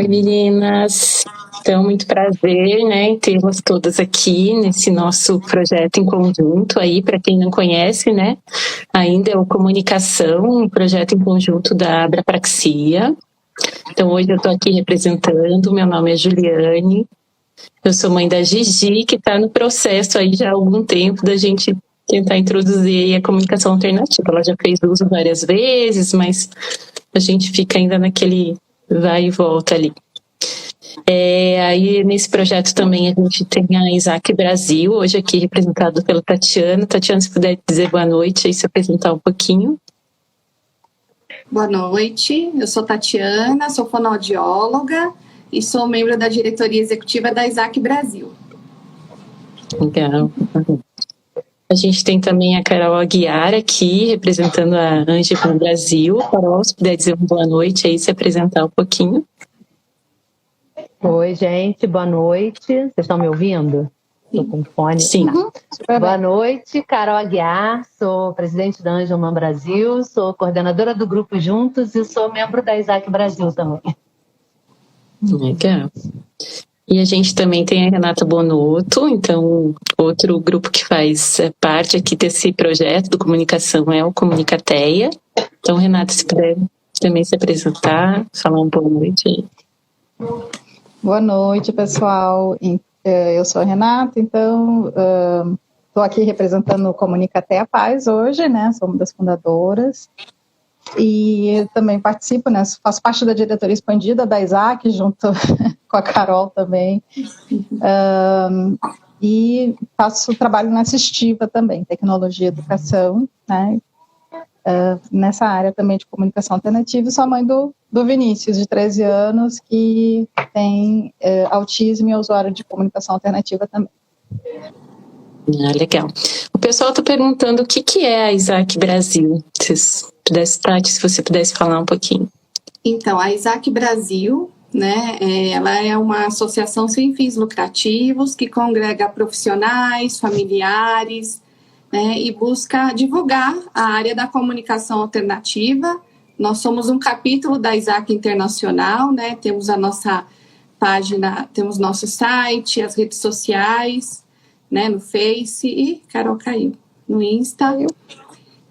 Oi, meninas. Então, muito prazer, né, em tê-las todas aqui nesse nosso projeto em conjunto aí, para quem não conhece, né, ainda é o Comunicação, um projeto em conjunto da Abrapraxia. Então, hoje eu estou aqui representando, meu nome é Juliane, eu sou mãe da Gigi, que está no processo aí já há algum tempo da gente tentar introduzir aí a comunicação alternativa. Ela já fez uso várias vezes, mas a gente fica ainda naquele vai e volta ali. Aí nesse projeto também a gente tem a Isaac Brasil, hoje aqui representado pela Tatiana. Tatiana, se puder dizer boa noite e se apresentar um pouquinho. Boa noite, eu sou Tatiana, sou fonoaudióloga e sou membro da diretoria executiva da Isaac Brasil. Legal. A gente tem também a Carol Aguiar aqui, representando a Ângela Brasil. Carol, se puder dizer uma boa noite aí, se apresentar um pouquinho. Oi, gente, boa noite. Vocês estão me ouvindo? Estou com fone. Sim. Boa noite, Carol Aguiar, sou presidente da Angelman Brasil, sou coordenadora do Grupo Juntos e sou membro da Isaac Brasil também. Legal. E a gente também tem a Renata Bonotto, então outro grupo que faz parte aqui desse projeto do Comunicação é o Comunicateia. Então, Renata, se puder também se apresentar, falar um boa noite aí. Boa noite, pessoal. Eu sou a Renata, então estou aqui representando o Comunicateia Paz hoje, né? Sou uma das fundadoras. E também participo, né? Faço parte da diretoria expandida da Isaac, junto com a Carol também. E faço trabalho na assistiva também, tecnologia e educação, né? Nessa área também de comunicação alternativa. E sou a mãe do Vinícius, de 13 anos, que tem autismo e é usuário de comunicação alternativa também. Legal. O pessoal está perguntando o que é a Isaac Brasil. Tati, se você pudesse falar um pouquinho. Então, a Isaac Brasil, né, ela é uma associação sem fins lucrativos que congrega profissionais, familiares, né, e busca divulgar a área da comunicação alternativa. Nós somos um capítulo da Isaac Internacional, né, temos a nossa página, temos nosso site, as redes sociais, né, no Face e Carol caiu no Insta.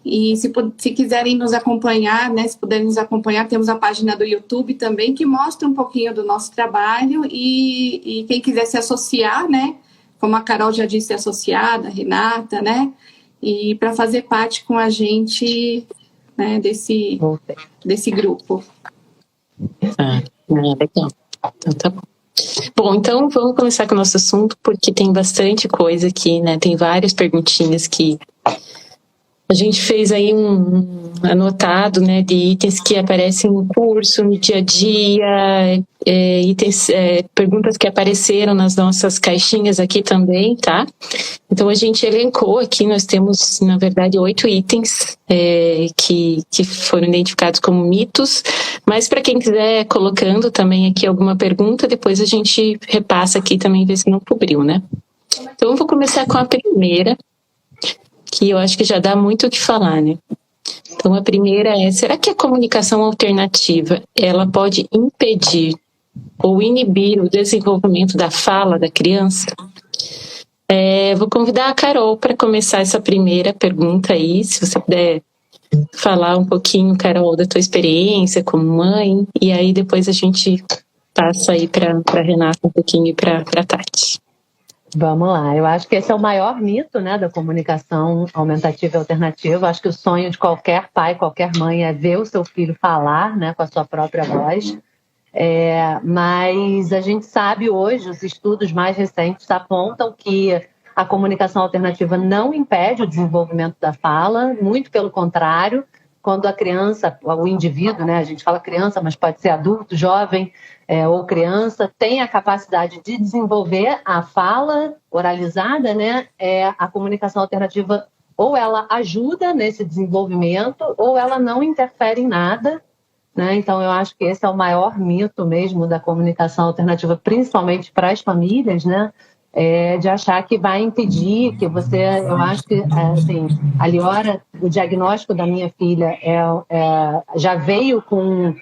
E se quiserem nos acompanhar, né, se puderem nos acompanhar, temos a página do YouTube também, que mostra um pouquinho do nosso trabalho e quem quiser se associar, né, como a Carol já disse, associada, a Renata, né, e para fazer parte com a gente, né, desse grupo. Legal. Então tá bom. Bom, então vamos começar com o nosso assunto, porque tem bastante coisa aqui, né, tem várias perguntinhas que a gente fez aí um anotado, né, de itens que aparecem no curso, no dia a dia, itens, perguntas que apareceram nas nossas caixinhas aqui também, tá? Então a gente elencou aqui, nós temos, na verdade, 8 itens que foram identificados como mitos, mas para quem quiser colocando também aqui alguma pergunta, depois a gente repassa aqui também, ver se não cobriu, né? Então eu vou começar com a primeira, que eu acho que já dá muito o que falar, né? Então, a primeira é, será que a comunicação alternativa, ela pode impedir ou inibir o desenvolvimento da fala da criança? Vou convidar a Carol para começar essa primeira pergunta aí, se você puder falar um pouquinho, Carol, da tua experiência como mãe, e aí depois a gente passa aí para a Renata um pouquinho e para a Tati. Vamos lá, eu acho que esse é o maior mito, né, da comunicação aumentativa e alternativa. Acho que o sonho de qualquer pai, qualquer mãe é ver o seu filho falar, né, com a sua própria voz. Mas a gente sabe hoje, os estudos mais recentes apontam que a comunicação alternativa não impede o desenvolvimento da fala, muito pelo contrário, quando a criança, o indivíduo, né, a gente fala criança, mas pode ser adulto, jovem, ou criança, tem a capacidade de desenvolver a fala oralizada, né, a comunicação alternativa ou ela ajuda nesse desenvolvimento ou ela não interfere em nada, né? Então eu acho que esse é o maior mito mesmo da comunicação alternativa, principalmente para as famílias, né, de achar que vai impedir, que você, eu acho que, assim, a Liora, o diagnóstico da minha filha já veio com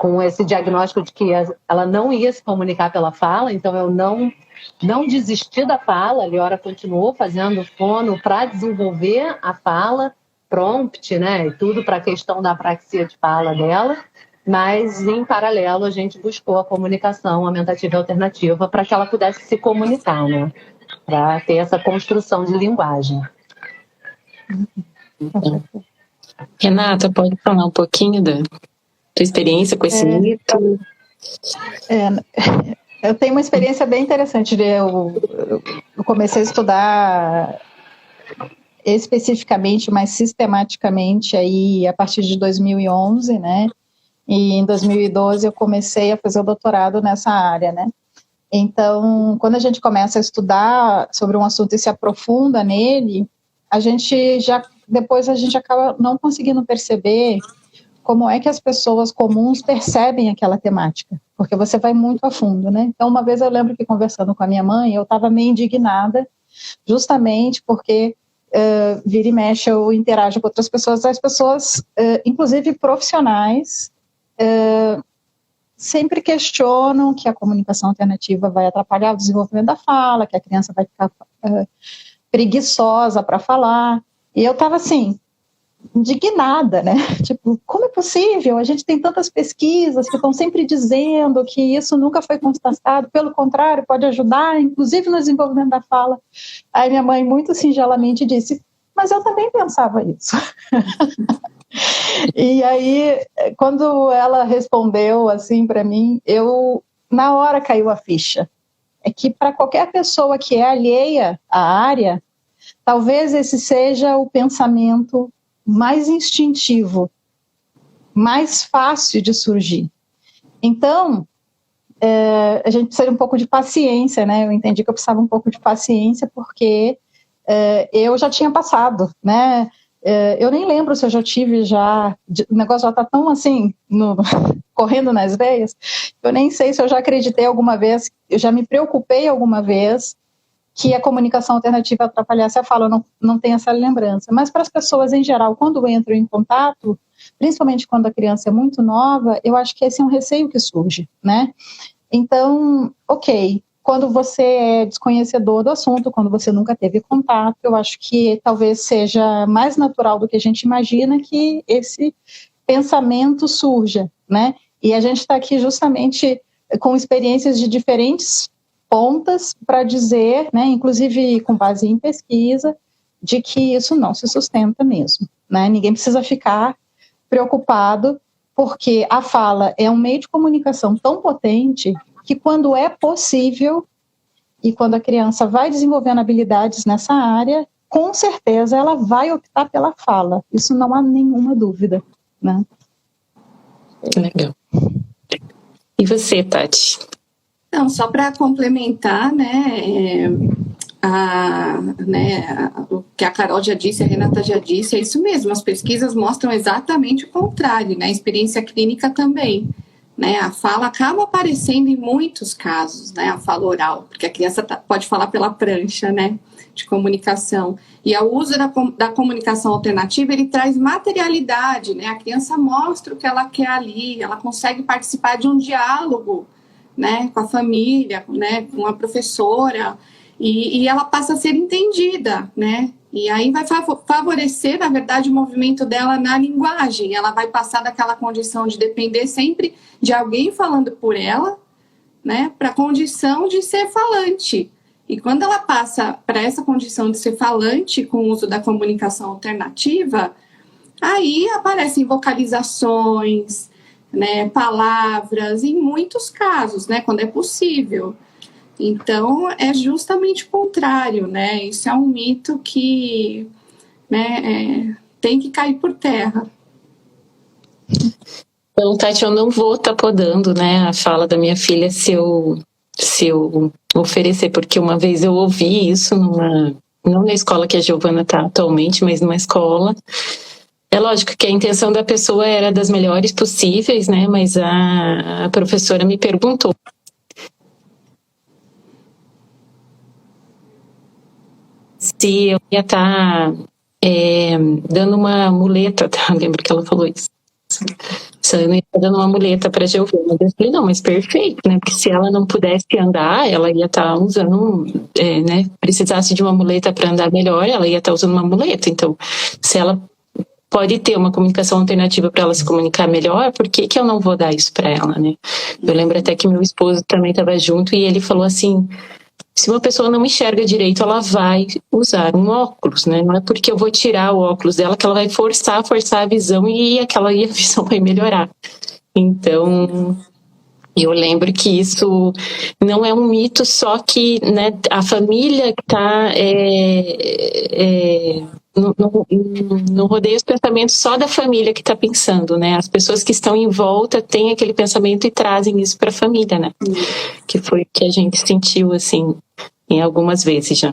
com esse diagnóstico de que ela não ia se comunicar pela fala, então eu não desisti da fala. A Liora continuou fazendo fono para desenvolver a fala, prompt, né, e tudo para a questão da apraxia de fala dela, mas em paralelo a gente buscou a comunicação aumentativa e alternativa para que ela pudesse se comunicar, né, para ter essa construção de linguagem. Renata, pode falar um pouquinho da tua experiência com esse mito? Eu tenho uma experiência bem interessante. Eu comecei a estudar especificamente, mais sistematicamente, aí, a partir de 2011, né? E em 2012 eu comecei a fazer o doutorado nessa área, né? Então, quando a gente começa a estudar sobre um assunto e se aprofunda nele, depois a gente acaba não conseguindo perceber como é que as pessoas comuns percebem aquela temática, porque você vai muito a fundo, né? Então, uma vez eu lembro que, conversando com a minha mãe, eu estava meio indignada, justamente porque vira e mexe eu interajo com outras pessoas, as pessoas, inclusive profissionais, sempre questionam que a comunicação alternativa vai atrapalhar o desenvolvimento da fala, que a criança vai ficar preguiçosa para falar, e eu estava assim, indignada, né? Tipo, como é possível? A gente tem tantas pesquisas que estão sempre dizendo que isso nunca foi constatado, pelo contrário, pode ajudar, inclusive no desenvolvimento da fala. Aí minha mãe muito singelamente disse, mas eu também pensava isso. E aí, quando ela respondeu assim para mim, na hora caiu a ficha. É que para qualquer pessoa que é alheia à área, talvez esse seja o pensamento mais instintivo, mais fácil de surgir. Então, a gente precisa de um pouco de paciência, né? Eu entendi que eu precisava um pouco de paciência, porque eu já tinha passado, né? Eu nem lembro se eu já tive, o negócio já está tão assim, correndo nas veias, eu nem sei se eu já acreditei alguma vez, eu já me preocupei alguma vez que a comunicação alternativa atrapalhasse a fala, eu não tenho essa lembrança. Mas para as pessoas em geral, quando entram em contato, principalmente quando a criança é muito nova, eu acho que esse é um receio que surge, né? Então, ok, quando você é desconhecedor do assunto, quando você nunca teve contato, eu acho que talvez seja mais natural do que a gente imagina que esse pensamento surja, né? E a gente está aqui justamente com experiências de diferentes pontas para dizer, né, inclusive com base em pesquisa, de que isso não se sustenta mesmo, né? Ninguém precisa ficar preocupado, porque a fala é um meio de comunicação tão potente que, quando é possível e quando a criança vai desenvolvendo habilidades nessa área, com certeza ela vai optar pela fala. Isso não há nenhuma dúvida, né? Legal. E você, Tati? Então, só para complementar, né, o que a Carol já disse, a Renata já disse, é isso mesmo, as pesquisas mostram exatamente o contrário, né, a experiência clínica também, né, a fala acaba aparecendo em muitos casos, né, a fala oral, porque a criança pode falar pela prancha, né, de comunicação, e o uso da comunicação alternativa, ele traz materialidade, né, a criança mostra o que ela quer ali, ela consegue participar de um diálogo, né, com a família, né, com a professora, e ela passa a ser entendida, né, e aí vai favorecer, na verdade, o movimento dela na linguagem, ela vai passar daquela condição de depender sempre de alguém falando por ela, né, para a condição de ser falante, e quando ela passa para essa condição de ser falante com o uso da comunicação alternativa, aí aparecem vocalizações, né, palavras, em muitos casos, né, quando é possível. Então, é justamente o contrário, né, isso é um mito que, né, tem que cair por terra. Então, Tati, eu não vou estar podando, né, a fala da minha filha se eu oferecer, porque uma vez eu ouvi isso não na escola que a Giovana está atualmente, mas numa escola. É lógico que a intenção da pessoa era das melhores possíveis, né? Mas a professora me perguntou se eu ia estar dando uma muleta, tá? Lembro que ela falou isso. Se conversando e tá dando uma muleta para Giovana. Eu falei, não, mas perfeito, né? Porque se ela não pudesse andar, ela ia estar usando, né? Precisasse de uma muleta para andar melhor, ela ia estar usando uma muleta. Então, se ela pode ter uma comunicação alternativa para ela se comunicar melhor, por que eu não vou dar isso para ela, né? Eu lembro até que meu esposo também estava junto e ele falou assim, se uma pessoa não enxerga direito, ela vai usar um óculos, né? Não é porque eu vou tirar o óculos dela que ela vai forçar a visão e a visão vai melhorar. Então, eu lembro que isso não é um mito, só que, né, a família que está não rodeia os pensamentos só da família que está pensando, né? As pessoas que estão em volta têm aquele pensamento e trazem isso para a família, né? Que foi o que a gente sentiu, assim, em algumas vezes já.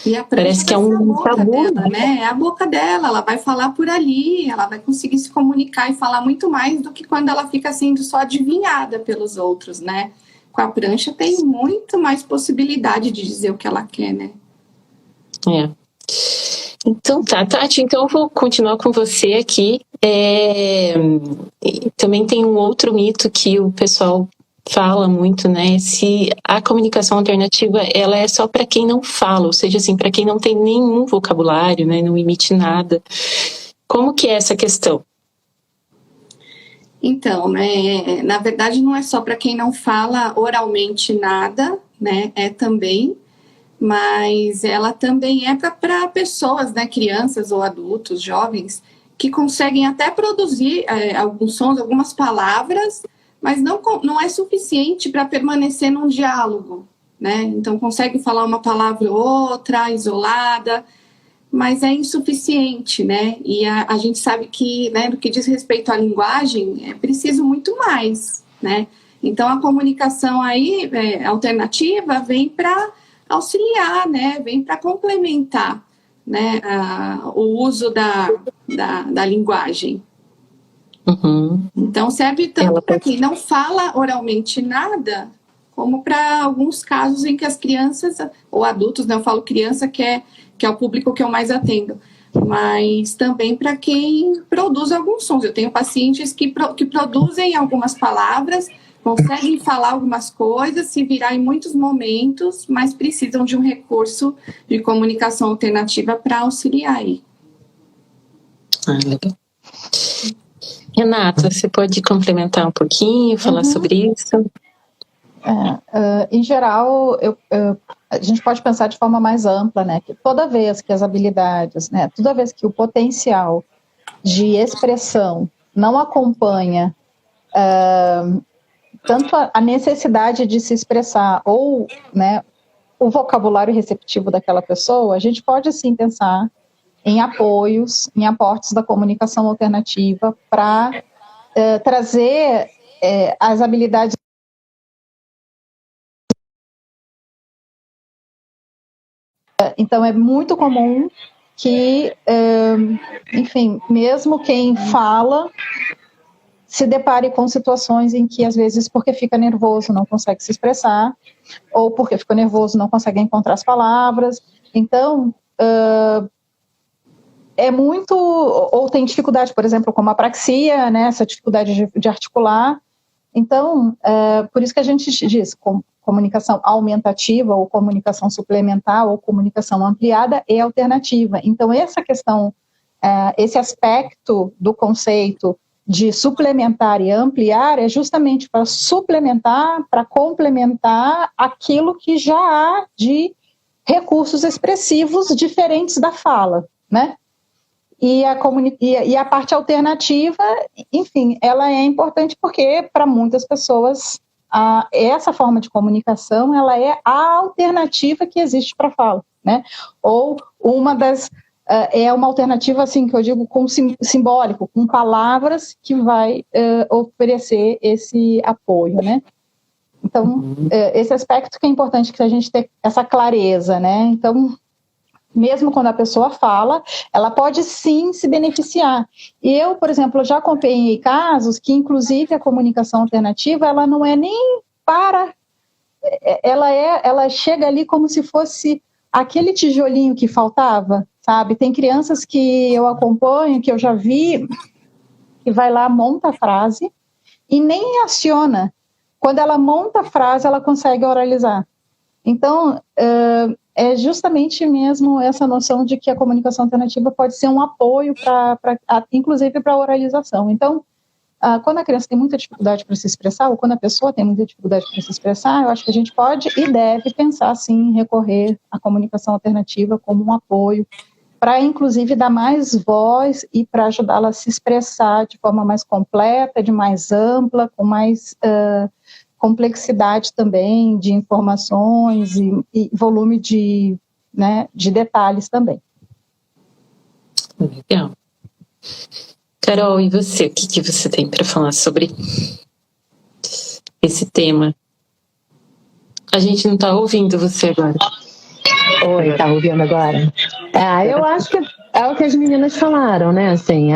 E a parece que é um tabu, dela, né? É a boca dela, ela vai falar por ali, ela vai conseguir se comunicar e falar muito mais do que quando ela fica sendo só adivinhada pelos outros, né? Com a prancha tem muito mais possibilidade de dizer o que ela quer, né? Então tá, Tati, então eu vou continuar com você aqui. Também tem um outro mito que o pessoal fala muito, né? Se a comunicação alternativa, ela é só para quem não fala, ou seja, assim, para quem não tem nenhum vocabulário, né? Não emite nada. Como que é essa questão? Então, né? Na verdade, não é só para quem não fala oralmente nada, né? É também, mas ela também é para pessoas, né? Crianças ou adultos, jovens, que conseguem até produzir alguns sons, algumas palavras, mas não é suficiente para permanecer num diálogo, né? Então, consegue falar uma palavra ou outra, isolada, mas é insuficiente, né? E a gente sabe que, né, no que diz respeito à linguagem, é preciso muito mais, né? Então, a comunicação aí, alternativa vem para auxiliar, né? Vem para complementar, né, o uso da linguagem. Uhum. Então, serve tanto para quem não fala oralmente nada, como para alguns casos em que as crianças, ou adultos, né, eu falo criança, que é o público que eu mais atendo, mas também para quem produz alguns sons. Eu tenho pacientes que produzem algumas palavras, conseguem falar algumas coisas, se virar em muitos momentos, mas precisam de um recurso de comunicação alternativa para auxiliar aí. Legal. Renata, você pode complementar um pouquinho, falar sobre isso? Em geral, a gente pode pensar de forma mais ampla, né? Que toda vez que as habilidades, né? Toda vez que o potencial de expressão não acompanha tanto a necessidade de se expressar ou, né, o vocabulário receptivo daquela pessoa, a gente pode sim pensar em apoios, em aportes da comunicação alternativa para trazer as habilidades. Então, é muito comum que, enfim, mesmo quem fala se depare com situações em que, às vezes, porque fica nervoso, não consegue se expressar, ou porque ficou nervoso, não consegue encontrar as palavras. Então, é muito... Ou tem dificuldade, por exemplo, como a apraxia, né, essa dificuldade de articular. Então, por isso que a gente diz comunicação aumentativa, ou comunicação suplementar, ou comunicação ampliada e alternativa. Então, essa questão, esse aspecto do conceito de suplementar e ampliar é justamente para suplementar, para complementar aquilo que já há de recursos expressivos diferentes da fala, né? E a parte alternativa, enfim, ela é importante porque para muitas pessoas essa forma de comunicação ela é a alternativa que existe para a fala, né? Ou uma das é uma alternativa, assim, que eu digo, com simbólico, com palavras que vai oferecer esse apoio, né? Então, esse aspecto que é importante que a gente tenha essa clareza, né? Então, mesmo quando a pessoa fala, ela pode sim se beneficiar. E eu, por exemplo, já acompanhei casos que, inclusive, a comunicação alternativa, ela não é nem para... Ela chega ali como se fosse aquele tijolinho que faltava, sabe? Tem crianças que eu acompanho, que eu já vi, que vai lá, monta a frase e nem aciona. Quando ela monta a frase, ela consegue oralizar. Então, é justamente mesmo essa noção de que a comunicação alternativa pode ser um apoio, inclusive para a oralização. Então, quando a criança tem muita dificuldade para se expressar, ou quando a pessoa tem muita dificuldade para se expressar, eu acho que a gente pode e deve pensar, sim, em recorrer à comunicação alternativa como um apoio, para, inclusive, dar mais voz e para ajudá-la a se expressar de forma mais completa, de mais ampla, com mais complexidade também de informações e volume de detalhes também. Legal. Carol, e você? O que você tem para falar sobre esse tema? A gente não está ouvindo você agora. Oi, tá ouvindo agora? Eu acho que é o que as meninas falaram, né? Assim,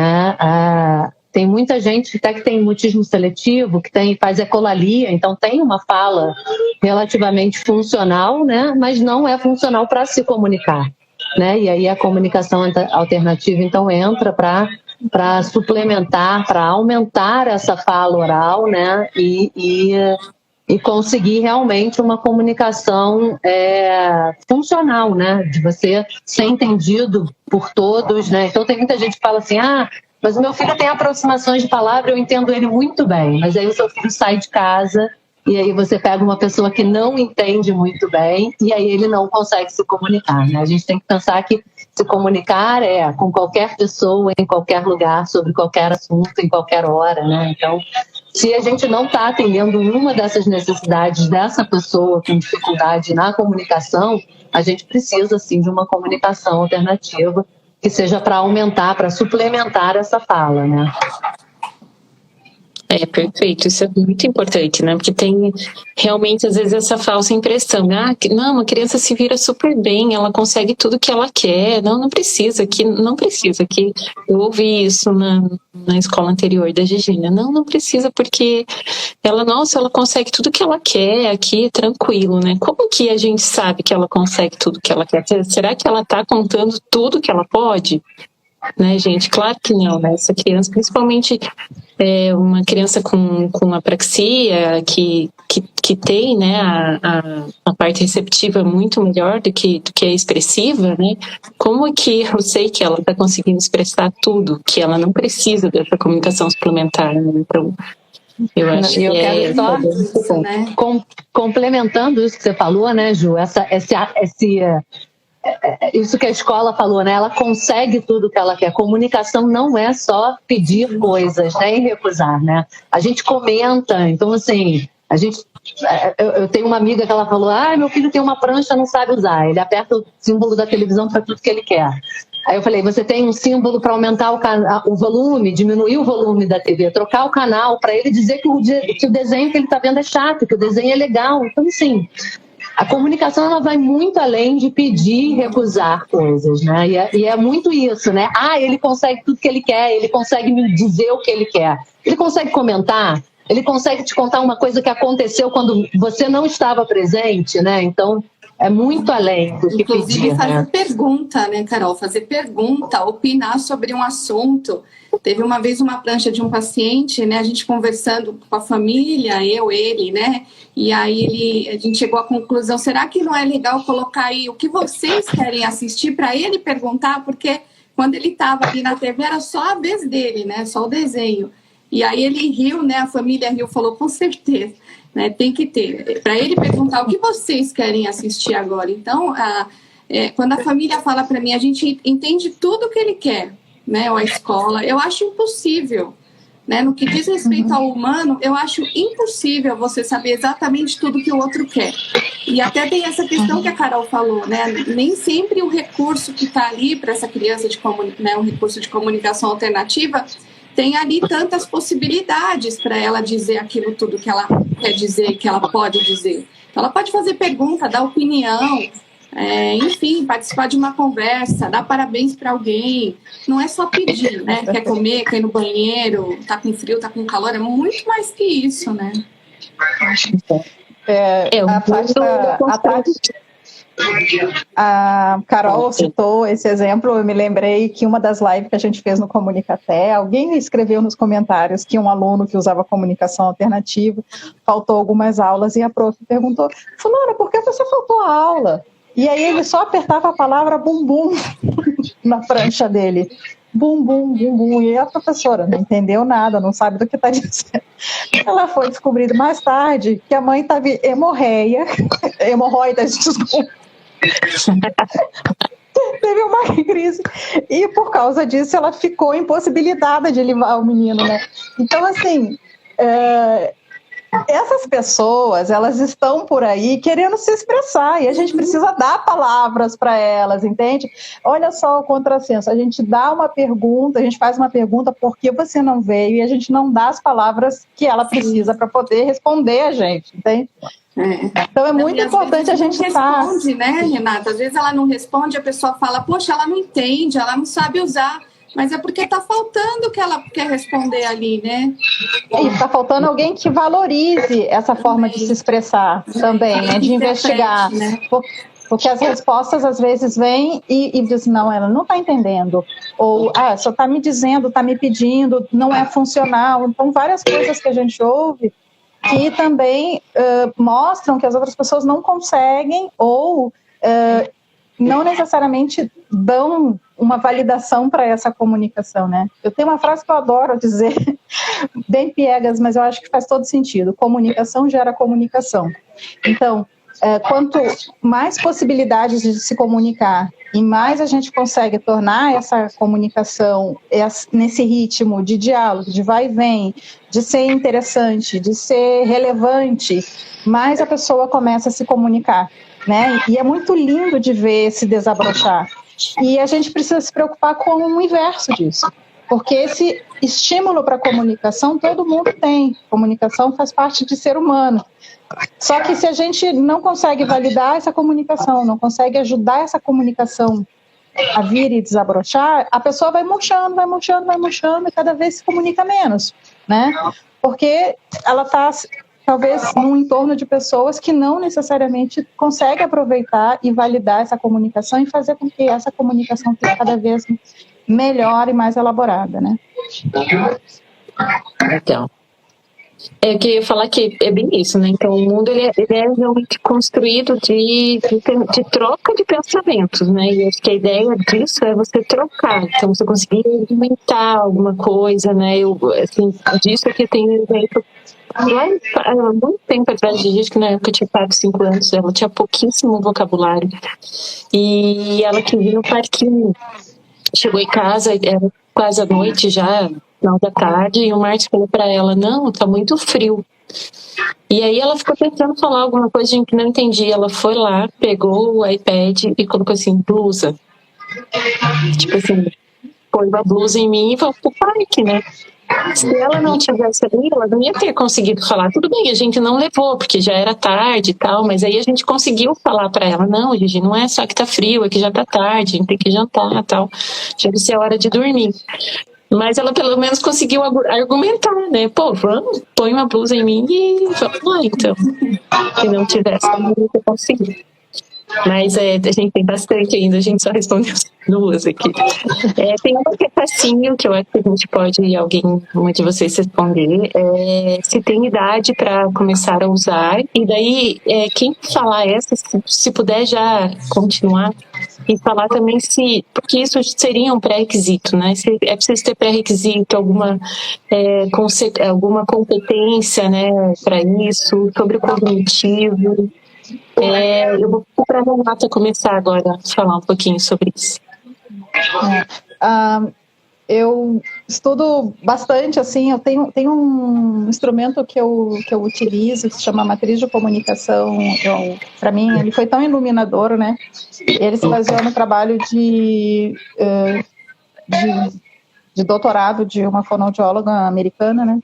tem muita gente até que tem mutismo seletivo, que faz ecolalia, então tem uma fala relativamente funcional, né? Mas não é funcional para se comunicar, né? E aí a comunicação alternativa, então, entra para suplementar, para aumentar essa fala oral, né? E conseguir realmente uma comunicação funcional, né? De você ser entendido por todos, né? Então tem muita gente que fala assim, mas o meu filho tem aproximações de palavra, eu entendo ele muito bem, mas aí o seu filho sai de casa e aí você pega uma pessoa que não entende muito bem e aí ele não consegue se comunicar, né? A gente tem que pensar que se comunicar com qualquer pessoa, em qualquer lugar, sobre qualquer assunto, em qualquer hora, né? Então, se a gente não está atendendo uma dessas necessidades dessa pessoa com dificuldade na comunicação, a gente precisa, sim, de uma comunicação alternativa que seja para aumentar, para suplementar essa fala, né? Perfeito, isso é muito importante, né? Porque tem realmente, às vezes, essa falsa impressão. Não, a criança se vira super bem, ela consegue tudo que ela quer. Não precisa, não precisa. Eu ouvi isso na escola anterior da Gegina. Não precisa, porque ela consegue tudo que ela quer aqui, tranquilo, né? Como que a gente sabe que ela consegue tudo que ela quer? Será que ela está contando tudo que ela pode? Né, gente? Claro que não, né? Essa criança, principalmente uma criança com apraxia que tem, né, a parte receptiva muito melhor do que a expressiva, né? Como é que eu sei que ela está conseguindo expressar tudo, que ela não precisa dessa comunicação suplementar, né? Então, eu acho que quero só isso, né? Complementando isso que você falou, né, Ju? Isso que a escola falou, né? Ela consegue tudo que ela quer. Comunicação não é só pedir coisas, né? E recusar, né? A gente comenta, então assim, eu tenho uma amiga que ela falou, meu filho tem uma prancha, não sabe usar. Ele aperta o símbolo da televisão para tudo que ele quer. Aí eu falei, você tem um símbolo para aumentar o volume, diminuir o volume da TV, trocar o canal, para ele dizer que o desenho que ele está vendo é chato, que o desenho é legal. Então, assim, a comunicação ela vai muito além de pedir e recusar coisas, né? E é muito isso, né? Ele consegue tudo que ele quer, ele consegue me dizer o que ele quer. Ele consegue comentar, ele consegue te contar uma coisa que aconteceu quando você não estava presente, né? Então, é muito além do que inclusive, pedir, fazer né? pergunta, né, Carol? Fazer pergunta, opinar sobre um assunto. Teve uma vez uma prancha de um paciente, né? A gente conversando com a família, ele, né? E aí a gente chegou à conclusão, será que não é legal colocar aí o que vocês querem assistir para ele perguntar? Porque quando ele estava ali na TV era só a vez dele, né? Só o desenho. E aí ele riu, né? A família riu, falou, com certeza. Né, tem que ter, para ele perguntar o que vocês querem assistir agora. Então, quando a família fala para mim, a gente entende tudo o que ele quer, né, ou a escola, eu acho impossível, né, no que diz respeito ao humano, eu acho impossível você saber exatamente tudo que o outro quer. E até tem essa questão que a Carol falou, né, nem sempre o recurso que está ali para essa criança, um recurso de comunicação alternativa, tem ali tantas possibilidades para ela dizer aquilo tudo que ela quer dizer, que ela pode dizer. Então, ela pode fazer pergunta, dar opinião, enfim, participar de uma conversa, dar parabéns para alguém. Não é só pedir, né? Quer comer, quer ir no banheiro, tá com frio, tá com calor, é muito mais que isso, né? A Carol citou esse exemplo, eu me lembrei que uma das lives que a gente fez no Comunicaté, alguém escreveu nos comentários que um aluno que usava comunicação alternativa faltou algumas aulas e a prof perguntou, fulana, por que você faltou a aula? E aí ele só apertava a palavra bumbum na prancha dele. Bumbum, bumbum. E a professora não entendeu nada, não sabe do que está dizendo. Ela foi descobrir mais tarde que a mãe estava hemorroidas, desculpa. Teve uma crise e por causa disso ela ficou impossibilitada de levar o menino, né? Então, assim, essas pessoas, elas estão por aí querendo se expressar e a gente precisa dar palavras para elas, entende? Olha só o contrassenso, a gente dá uma pergunta, a gente faz uma pergunta, por que você não veio? E a gente não dá as palavras que ela precisa para poder responder a gente, entende? Então é muito importante a gente estar... responde, né, Renata? Às vezes ela não responde, a pessoa fala, poxa, ela não entende, ela não sabe usar, mas é porque está faltando o que ela quer responder ali, né? Está faltando alguém que valorize essa forma de se expressar também, né, de investigar. Né? Porque as respostas às vezes vêm e dizem, não, ela não está entendendo. Ou, só está me dizendo, está me pedindo, não é funcional. Então, várias coisas que a gente ouve que também mostram que as outras pessoas não conseguem ou não necessariamente dão uma validação para essa comunicação, né? Eu tenho uma frase que eu adoro dizer, bem piegas, mas eu acho que faz todo sentido. Comunicação gera comunicação. Então, quanto mais possibilidades de se comunicar e mais a gente consegue tornar essa comunicação nesse ritmo de diálogo, de vai e vem, de ser interessante, de ser relevante, mais a pessoa começa a se comunicar, né? E é muito lindo de ver se desabrochar. E a gente precisa se preocupar com o inverso disso, porque esse estímulo para a comunicação todo mundo tem. Comunicação faz parte de ser humano. Só que se a gente não consegue validar essa comunicação, não consegue ajudar essa comunicação a vir e desabrochar, a pessoa vai murchando e cada vez se comunica menos, né? Porque ela está, talvez, num entorno de pessoas que não necessariamente conseguem aproveitar e validar essa comunicação e fazer com que essa comunicação fique cada vez melhor e mais elaborada, né? Legal. Eu queria falar que é bem isso, né? Então, o mundo ele é realmente construído de troca de pensamentos, né? E acho que a ideia disso é você trocar. Então, você conseguir argumentar alguma coisa, né? Assim, disso aqui tem um exemplo. Lá há muito tempo atrás, de gente que na época tinha 4, 5 anos, ela tinha pouquíssimo vocabulário. E ela queria ir no parquinho. Chegou em casa, era quase à noite já, final da tarde, e o Marcos falou para ela, não, tá muito frio. E aí ela ficou tentando falar alguma coisa, a gente não entendia. Ela foi lá, pegou o iPad e colocou assim, blusa. Tipo assim, pôs uma blusa em mim e foi pro parque, né? Se ela não tivesse ali, ela não ia ter conseguido falar. Tudo bem, a gente não levou, porque já era tarde e tal, mas aí a gente conseguiu falar para ela, não, Gigi, não é só que tá frio, é que já tá tarde, a gente tem que jantar e tal. Já disse, é hora de dormir. Mas ela pelo menos conseguiu argumentar, né? Pô, vamos, põe uma blusa em mim e vamos lá, então. Se não tivesse, não ia conseguir. Mas a gente tem bastante ainda, a gente só respondeu 2 aqui. Tem uma que é facinho, que eu acho que a gente pode, uma de vocês responder, se tem idade para começar a usar, e daí quem falar essa, se puder já continuar, e falar também porque isso seria um pré-requisito, né? Se é preciso ter pré-requisito, alguma competência, né, para isso, sobre o cognitivo. Eu vou pedir para a Renata começar agora a falar um pouquinho sobre isso. Eu estudo bastante, assim, eu tenho um instrumento que eu utilizo, que se chama matriz de comunicação. Para mim, ele foi tão iluminador, né? Ele se baseou no trabalho de doutorado de uma fonoaudióloga americana, né?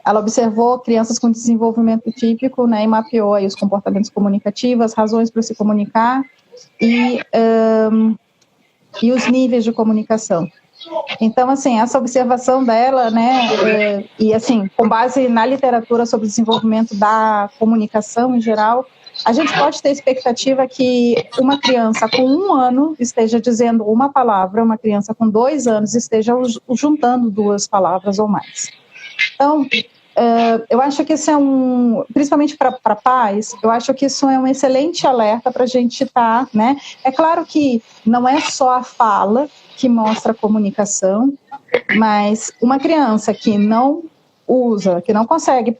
Ela observou crianças com desenvolvimento típico, né, e mapeou aí os comportamentos comunicativos, as razões para se comunicar e os níveis de comunicação. Então, assim, essa observação dela, né, e assim, com base na literatura sobre desenvolvimento da comunicação em geral, a gente pode ter expectativa que uma criança com 1 ano esteja dizendo uma palavra, uma criança com 2 anos esteja juntando 2 palavras ou mais. Então, eu acho que isso é principalmente para pais, eu acho que isso é um excelente alerta para a gente estar, né? É claro que não é só a fala que mostra a comunicação, mas uma criança que não usa, que não consegue,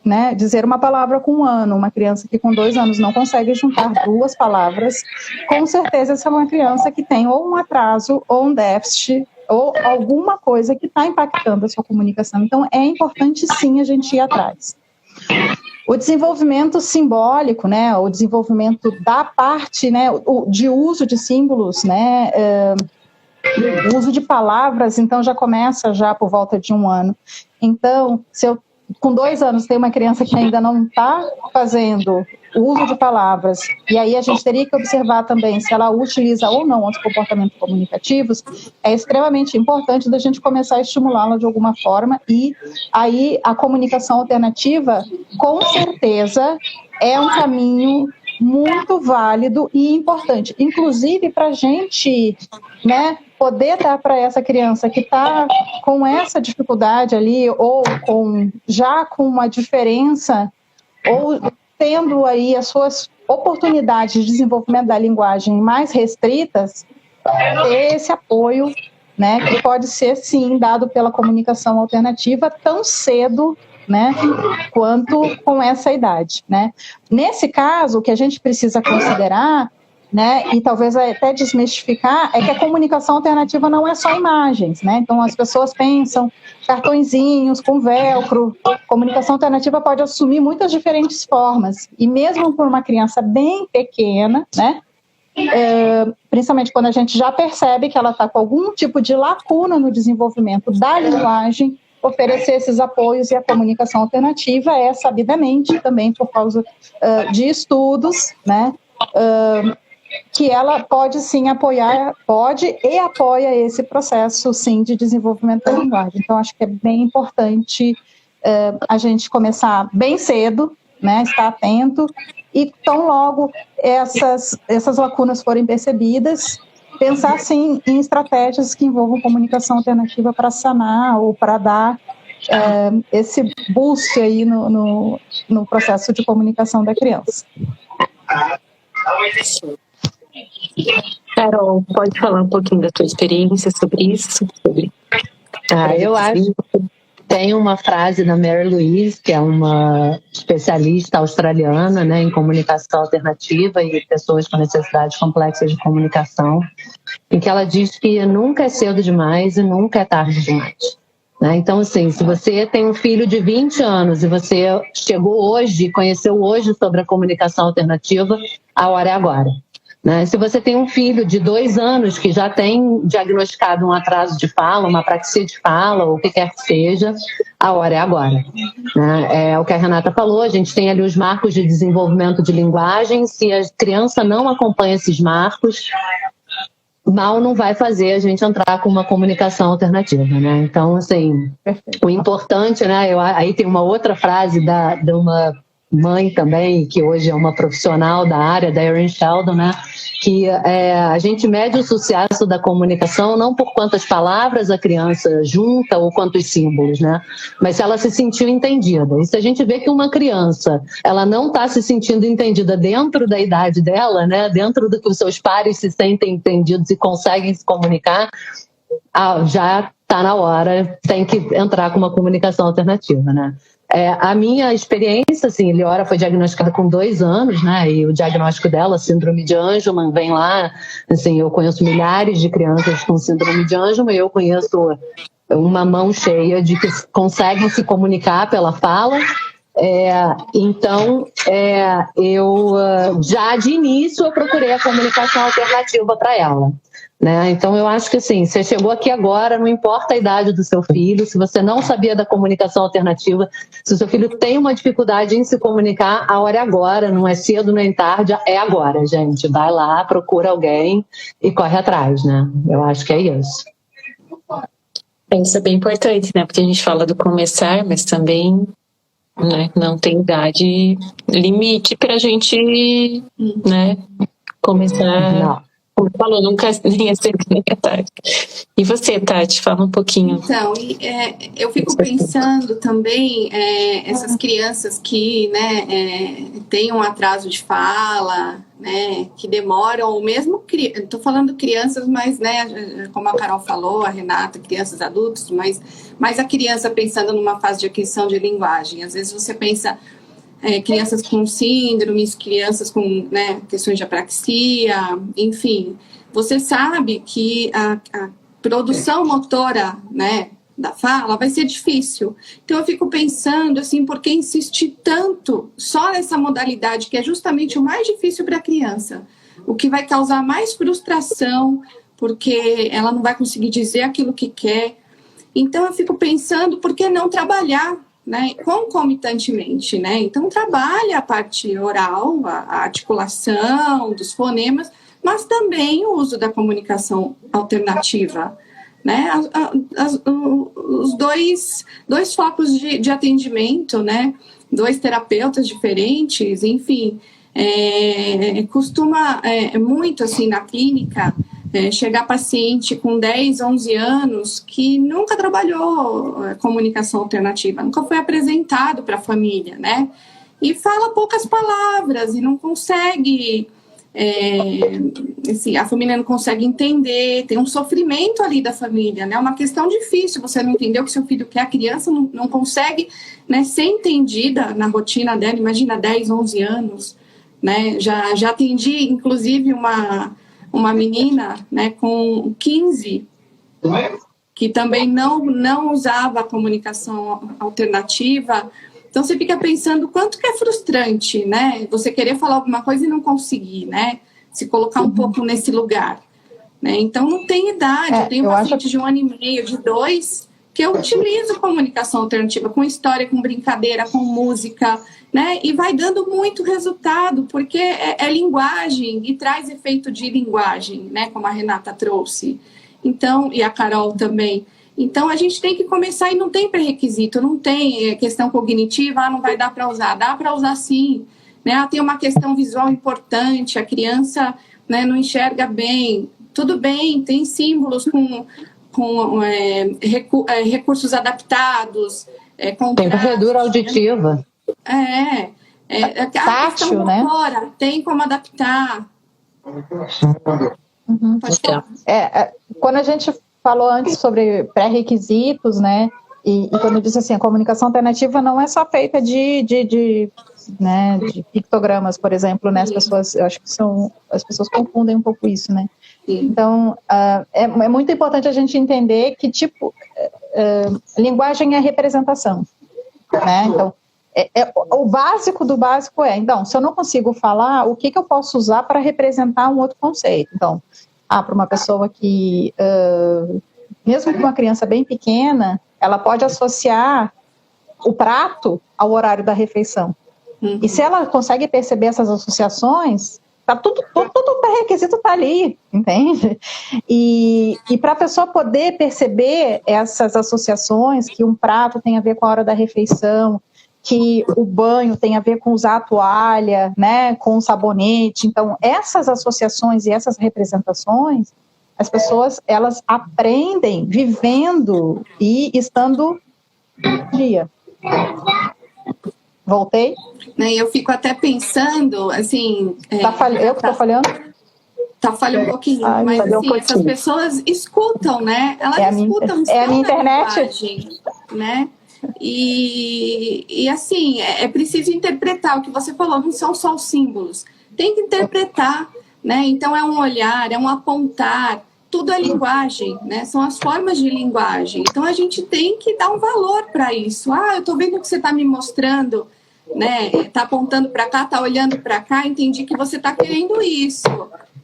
né, dizer uma palavra com 1 ano, uma criança que com 2 anos não consegue juntar 2 palavras, com certeza essa é uma criança que tem ou um atraso ou um déficit ou alguma coisa que está impactando a sua comunicação. Então, é importante, sim, a gente ir atrás. O desenvolvimento simbólico, né, o desenvolvimento da parte, né, de uso de símbolos, né, o uso de palavras, então, já começa já por volta de 1 ano. Então, se eu, com 2 anos, tenho uma criança que ainda não está fazendo o uso de palavras, e aí a gente teria que observar também se ela utiliza ou não os comportamentos comunicativos, é extremamente importante da gente começar a estimulá-la de alguma forma, e aí a comunicação alternativa, com certeza, é um caminho muito válido e importante, inclusive para a gente, né, poder dar para essa criança que está com essa dificuldade ali, ou já com uma diferença, ou tendo aí as suas oportunidades de desenvolvimento da linguagem mais restritas, ter esse apoio, né, que pode ser, sim, dado pela comunicação alternativa tão cedo, né, quanto com essa idade, né. Nesse caso, o que a gente precisa considerar, né, e talvez até desmistificar, é que a comunicação alternativa não é só imagens, né, então as pessoas pensam cartõezinhos com velcro, comunicação alternativa pode assumir muitas diferentes formas, e mesmo por uma criança bem pequena, né, principalmente quando a gente já percebe que ela está com algum tipo de lacuna no desenvolvimento da linguagem, oferecer esses apoios, e a comunicação alternativa é sabidamente também por causa de estudos, né, que ela pode sim apoiar, e apoia esse processo sim de desenvolvimento da linguagem. Então acho que é bem importante a gente começar bem cedo, né, estar atento, e tão logo essas lacunas forem percebidas, pensar sim em estratégias que envolvam comunicação alternativa para sanar ou para dar esse boost aí no processo de comunicação da criança. Carol, pode falar um pouquinho da tua experiência sobre isso? Eu acho que tem uma frase da Mary Louise, que é uma especialista australiana, né, em comunicação alternativa e pessoas com necessidades complexas de comunicação, em que ela diz que nunca é cedo demais e nunca é tarde demais. Né? Então, assim, se você tem um filho de 20 anos e você chegou hoje, conheceu hoje sobre a comunicação alternativa, a hora é agora. Né? Se você tem um filho de 2 anos que já tem diagnosticado um atraso de fala, uma apraxia de fala, ou o que quer que seja, a hora é agora. Né? É o que a Renata falou, a gente tem ali os marcos de desenvolvimento de linguagem, se a criança não acompanha esses marcos, mal não vai fazer a gente entrar com uma comunicação alternativa, né? Então, assim, o importante, né? Aí tem uma outra frase de uma mãe também, que hoje é uma profissional da área, da Erin Sheldon, né? Que a gente mede o sucesso da comunicação não por quantas palavras a criança junta ou quantos símbolos, né? Mas se ela se sentiu entendida. E se a gente vê que uma criança, ela não está se sentindo entendida dentro da idade dela, né? Dentro do que os seus pares se sentem entendidos e conseguem se comunicar, já está na hora, tem que entrar com uma comunicação alternativa, né? A minha experiência, assim, Eliora foi diagnosticada com 2 anos, né, e o diagnóstico dela, síndrome de Angelman, vem lá, assim, eu conheço milhares de crianças com síndrome de Angelman, e eu conheço uma mão cheia de que conseguem se comunicar pela fala. Então, eu já de início eu procurei a comunicação alternativa para ela. Né? Então eu acho que assim, você chegou aqui agora, não importa a idade do seu filho, se você não sabia da comunicação alternativa, se o seu filho tem uma dificuldade em se comunicar, a hora é agora, não é cedo nem tarde, é agora, gente, vai lá, procura alguém e corre atrás, né? Eu acho que é isso. Isso é bem importante, né? Porque a gente fala do começar, mas também né? Não tem idade limite para a gente, né, começar. Não. Como falou, nunca nem é cedo nem é tarde. E você, Tati, fala um pouquinho. Então, eu fico pensando também, essas crianças que, né, têm um atraso de fala, né, que demoram, ou mesmo, estou falando crianças, mas, né, como a Carol falou, a Renata, crianças, adultos, mas a criança pensando numa fase de aquisição de linguagem. Às vezes você pensa crianças com síndromes, crianças com, né, questões de apraxia, enfim. Você sabe que a produção motora, né, da fala vai ser difícil. Então eu fico pensando assim, por que insistir tanto só nessa modalidade que é justamente o mais difícil para a criança? O que vai causar mais frustração, porque ela não vai conseguir dizer aquilo que quer. Então eu fico pensando, por que não trabalhar, né, concomitantemente, né? Então trabalha a parte oral, a articulação dos fonemas, mas também o uso da comunicação alternativa, né? Os dois focos de atendimento, né? 2 terapeutas diferentes, enfim, costuma muito assim na clínica chegar paciente com 10, 11 anos que nunca trabalhou comunicação alternativa, nunca foi apresentado para a família, né? E fala poucas palavras e não consegue, assim, a família não consegue entender, tem um sofrimento ali da família, né? Uma questão difícil, você não entendeu o que seu filho quer, a criança não consegue, né, ser entendida na rotina dela, imagina 10, 11 anos, né? Já atendi, inclusive, uma menina, né, com 15, que também não usava a comunicação alternativa. Então você fica pensando quanto que é frustrante, né? Você querer falar alguma coisa e não conseguir, né? Se colocar um pouco nesse lugar, né? Então não tem idade. Eu tenho paciente de 1 ano e meio, de 2, que eu utilizo comunicação alternativa com história, com brincadeira, com música, né? E vai dando muito resultado, porque é linguagem e traz efeito de linguagem, né? Como a Renata trouxe. Então, e a Carol também. Então, a gente tem que começar, e não tem pré-requisito, não tem questão cognitiva, não vai dar para usar. Dá para usar sim, né? Tem uma questão visual importante, a criança, né, não enxerga bem. Tudo bem, tem símbolos com recursos adaptados. Tem varredura auditiva. Tátil, né? Motora, tem como adaptar. Uhum. Quando a gente falou antes sobre pré-requisitos, né? E quando eu disse assim, a comunicação alternativa não é só feita de pictogramas, por exemplo, né? As pessoas, eu acho que as pessoas confundem um pouco isso, né? Então, é muito importante a gente entender que tipo, linguagem é representação, né? Então, o básico do básico então, se eu não consigo falar, o que eu posso usar para representar um outro conceito? Então, para uma pessoa que, mesmo que uma criança bem pequena, ela pode associar o prato ao horário da refeição. Uhum. E se ela consegue perceber essas associações, tudo o pré-requisito está ali, entende? E para a pessoa poder perceber essas associações, que um prato tem a ver com a hora da refeição, que o banho tem a ver com usar a toalha, né, com o sabonete. Então, essas associações e essas representações, as pessoas, elas aprendem vivendo e estando no dia. Voltei? Eu fico até pensando, assim... Eu que estou falhando? Tá falhando um pouquinho, mas assim, essas pessoas escutam, né? Elas escutam, a minha internet, linguagem, né? E assim, é preciso interpretar o que você falou, não são só os símbolos, tem que interpretar, né? Então é um olhar, é um apontar, tudo é linguagem, né? São as formas de linguagem. Então a gente tem que dar um valor para isso. Eu tô vendo o que você tá me mostrando, né? Tá apontando para cá, tá olhando para cá, entendi que você tá querendo isso,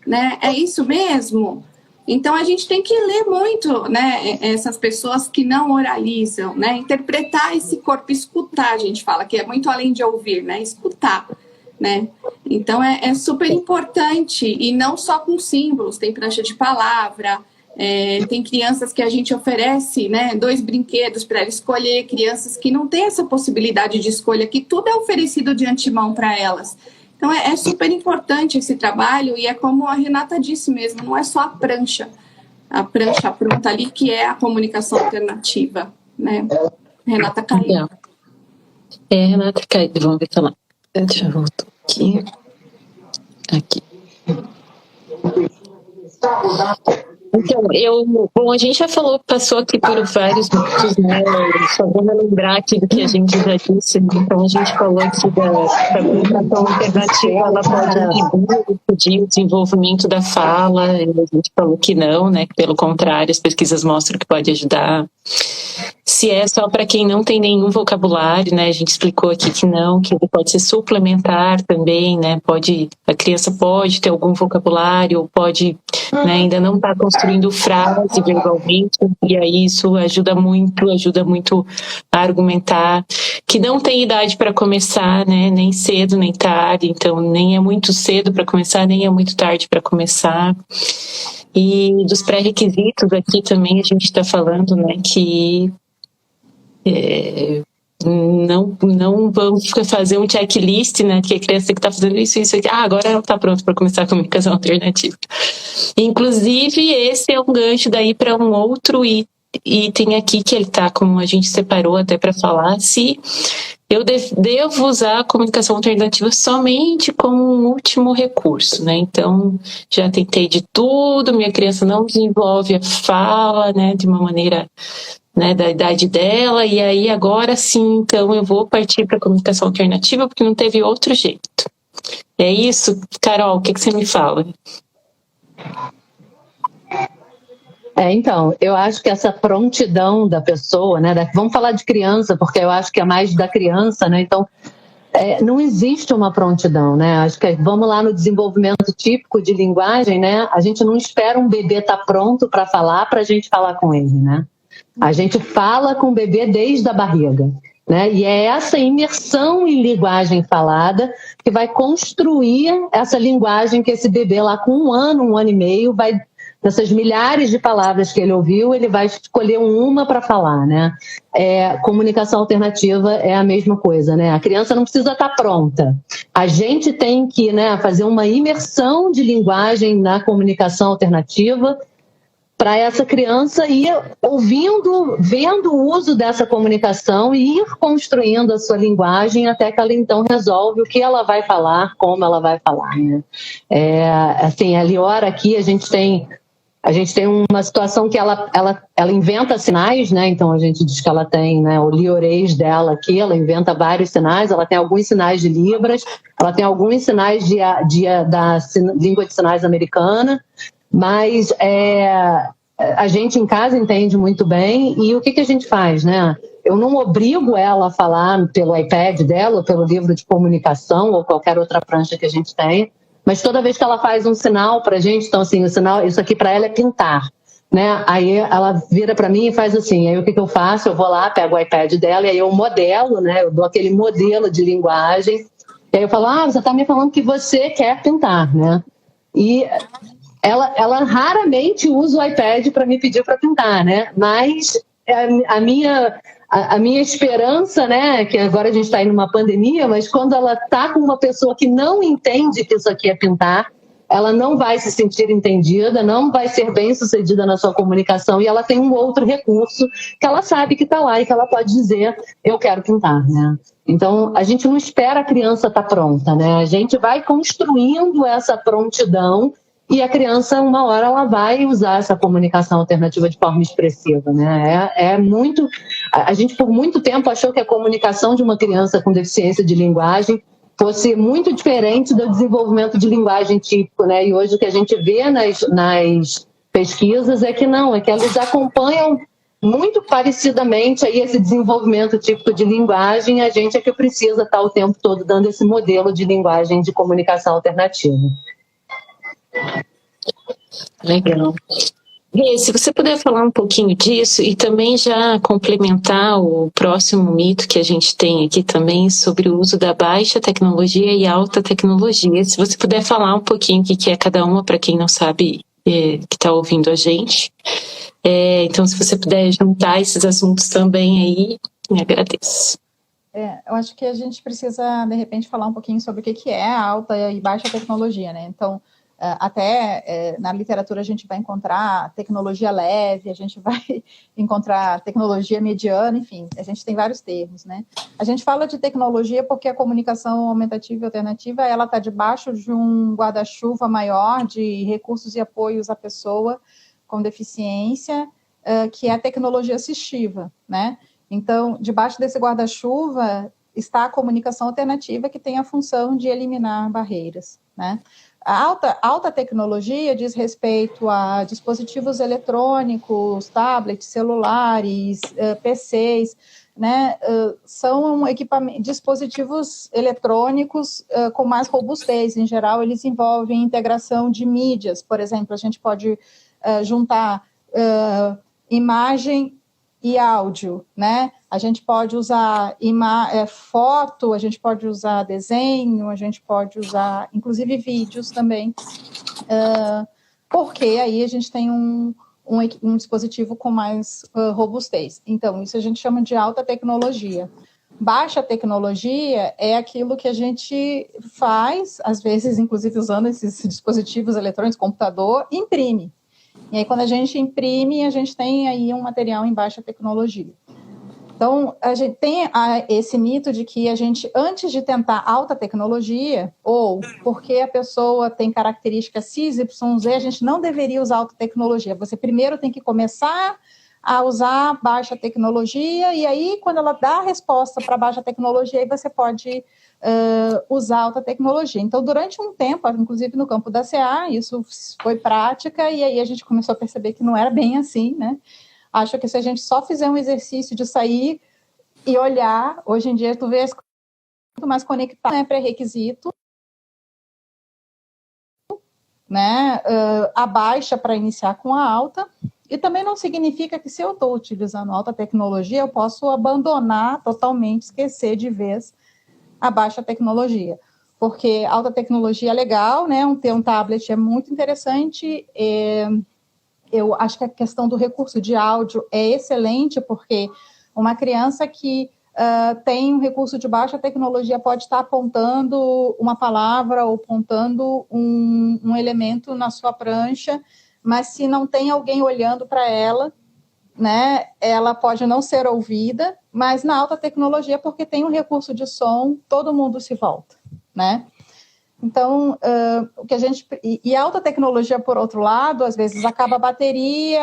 né? É isso mesmo? Então, a gente tem que ler muito, né, essas pessoas que não oralizam, né, interpretar esse corpo, escutar, a gente fala, que é muito além de ouvir, né, escutar, né. Então, é super importante, e não só com símbolos, tem prancha de palavra, Tem crianças que a gente oferece, né, 2 brinquedos para ela escolher, crianças que não têm essa possibilidade de escolha, que tudo é oferecido de antemão para elas. Então, é super importante esse trabalho, e é como a Renata disse mesmo, não é só a prancha pronta ali, que é a comunicação alternativa, né? Renata caiu. Renata caiu, vamos ver falar. Deixa eu voltar aqui. Aqui. Então, a gente já passou aqui por vários minutos, né? Só vou lembrar aqui do que a gente já disse. Então, a gente falou aqui da comunicação alternativa, ela pode impedir o desenvolvimento da fala. A gente falou que não, né? Que, pelo contrário, as pesquisas mostram que pode ajudar. Se é só para quem não tem nenhum vocabulário, né? A gente explicou aqui que não, que ele pode ser suplementar também, né? A criança pode ter algum vocabulário, ou pode, né, ainda não estar construindo frase verbalmente, e aí isso ajuda muito a argumentar, que não tem idade para começar, né? Nem cedo, nem tarde, então nem é muito cedo para começar, nem é muito tarde para começar. E dos pré-requisitos aqui também a gente está falando, né, que não vamos fazer um checklist, né, que a criança que está fazendo isso aqui, agora ela está pronta para começar a comunicação alternativa. Inclusive, esse é um gancho daí para um outro item aqui que ele está, como a gente separou até para falar, se eu devo usar a comunicação alternativa somente como um último recurso, né? Então, já tentei de tudo, minha criança não desenvolve a fala, né, de uma maneira, né, da idade dela, e aí agora sim, então eu vou partir para a comunicação alternativa porque não teve outro jeito. É isso, Carol, o que você me fala? Então, eu acho que essa prontidão da pessoa, né? Vamos falar de criança, porque eu acho que é mais da criança, né? Então, não existe uma prontidão, né? Acho que vamos lá no desenvolvimento típico de linguagem, né? A gente não espera um bebê estar pronto para falar, para a gente falar com ele, né? A gente fala com o bebê desde a barriga, né? E é essa imersão em linguagem falada que vai construir essa linguagem que esse bebê lá com 1 ano e meio vai... Dessas milhares de palavras que ele ouviu, ele vai escolher uma para falar, né? Comunicação alternativa é a mesma coisa, né? A criança não precisa estar pronta. A gente tem que, né, fazer uma imersão de linguagem na comunicação alternativa para essa criança ir ouvindo, vendo o uso dessa comunicação e ir construindo a sua linguagem até que ela então resolve o que ela vai falar, como ela vai falar, né? Assim, a Liora aqui, a gente tem uma situação que ela inventa sinais, né? Então a gente diz que ela tem, né, o liorês dela aqui, ela inventa vários sinais, ela tem alguns sinais de Libras, ela tem alguns sinais da língua de sinais americana, mas a gente em casa entende muito bem, e o que a gente faz, né? Eu não obrigo ela a falar pelo iPad dela, ou pelo livro de comunicação, ou qualquer outra prancha que a gente tenha, mas toda vez que ela faz um sinal para a gente, então assim, o sinal, isso aqui para ela é pintar, né? Aí ela vira para mim e faz assim, aí o que eu faço? Eu vou lá, pego o iPad dela e aí eu modelo, né? Eu dou aquele modelo de linguagem, e aí eu falo, você está me falando que você quer pintar, né? E ela raramente usa o iPad para me pedir para pintar, né? Mas a minha esperança, né, que agora a gente está em uma pandemia, mas quando ela está com uma pessoa que não entende que isso aqui é pintar, ela não vai se sentir entendida, não vai ser bem sucedida na sua comunicação, e ela tem um outro recurso que ela sabe que está lá e que ela pode dizer, eu quero pintar, né? Então, a gente não espera a criança estar pronta, né? A gente vai construindo essa prontidão, e a criança, uma hora, ela vai usar essa comunicação alternativa de forma expressiva, né? A gente, por muito tempo, achou que a comunicação de uma criança com deficiência de linguagem fosse muito diferente do desenvolvimento de linguagem típico, né? E hoje o que a gente vê nas pesquisas é que não, é que elas acompanham muito parecidamente aí esse desenvolvimento típico de linguagem, a gente é que precisa estar o tempo todo dando esse modelo de linguagem de comunicação alternativa. Legal. Rê, se você puder falar um pouquinho disso e também já complementar o próximo mito que a gente tem aqui também sobre o uso da baixa tecnologia e alta tecnologia. Se você puder falar um pouquinho o que é cada uma para quem não sabe que está ouvindo a gente. Então, se você puder juntar esses assuntos também aí, me agradeço. Eu acho que a gente precisa, de repente, falar um pouquinho sobre o que é alta e baixa tecnologia, né? Então, até na literatura a gente vai encontrar tecnologia leve, a gente vai encontrar tecnologia mediana, enfim, a gente tem vários termos, né? A gente fala de tecnologia porque a comunicação aumentativa e alternativa, ela está debaixo de um guarda-chuva maior de recursos e apoios à pessoa com deficiência, que é a tecnologia assistiva, né? Então, debaixo desse guarda-chuva está a comunicação alternativa, que tem a função de eliminar barreiras, né? A alta tecnologia diz respeito a dispositivos eletrônicos, tablets, celulares, PCs, né? São dispositivos eletrônicos com mais robustez. Em geral, eles envolvem integração de mídias. Por exemplo, a gente pode juntar imagem e áudio, né? A gente pode usar foto, a gente pode usar desenho, a gente pode usar, inclusive, vídeos também, porque aí a gente tem um dispositivo com mais robustez. Então, isso a gente chama de alta tecnologia. Baixa tecnologia é aquilo que a gente faz, às vezes, inclusive, usando esses dispositivos eletrônicos, computador, imprime. E aí, quando a gente imprime, a gente tem aí um material em baixa tecnologia. Então, a gente tem esse mito de que a gente, antes de tentar alta tecnologia, ou porque a pessoa tem características X, Y, Z, a gente não deveria usar alta tecnologia. Você primeiro tem que começar a usar baixa tecnologia, e aí, quando ela dá a resposta para baixa tecnologia, aí você pode usar alta tecnologia. Então, durante um tempo, inclusive no campo da CA, isso foi prática, e aí a gente começou a perceber que não era bem assim, né? Acho que se a gente só fizer um exercício de sair e olhar, hoje em dia tu vê as coisas muito mais conectadas, né? Pré-requisito, né? A baixa para iniciar com a alta, e também não significa que se eu estou utilizando alta tecnologia, eu posso abandonar totalmente, esquecer de vez a baixa tecnologia, porque alta tecnologia é legal, né? Ter um tablet é muito interessante. Eu acho que a questão do recurso de áudio é excelente, porque uma criança que tem um recurso de baixa tecnologia pode estar apontando uma palavra ou apontando um elemento na sua prancha, mas se não tem alguém olhando para ela, né, ela pode não ser ouvida, mas na alta tecnologia, porque tem um recurso de som, todo mundo se volta, né? Então, o que a gente... E a alta tecnologia, por outro lado, às vezes acaba a bateria,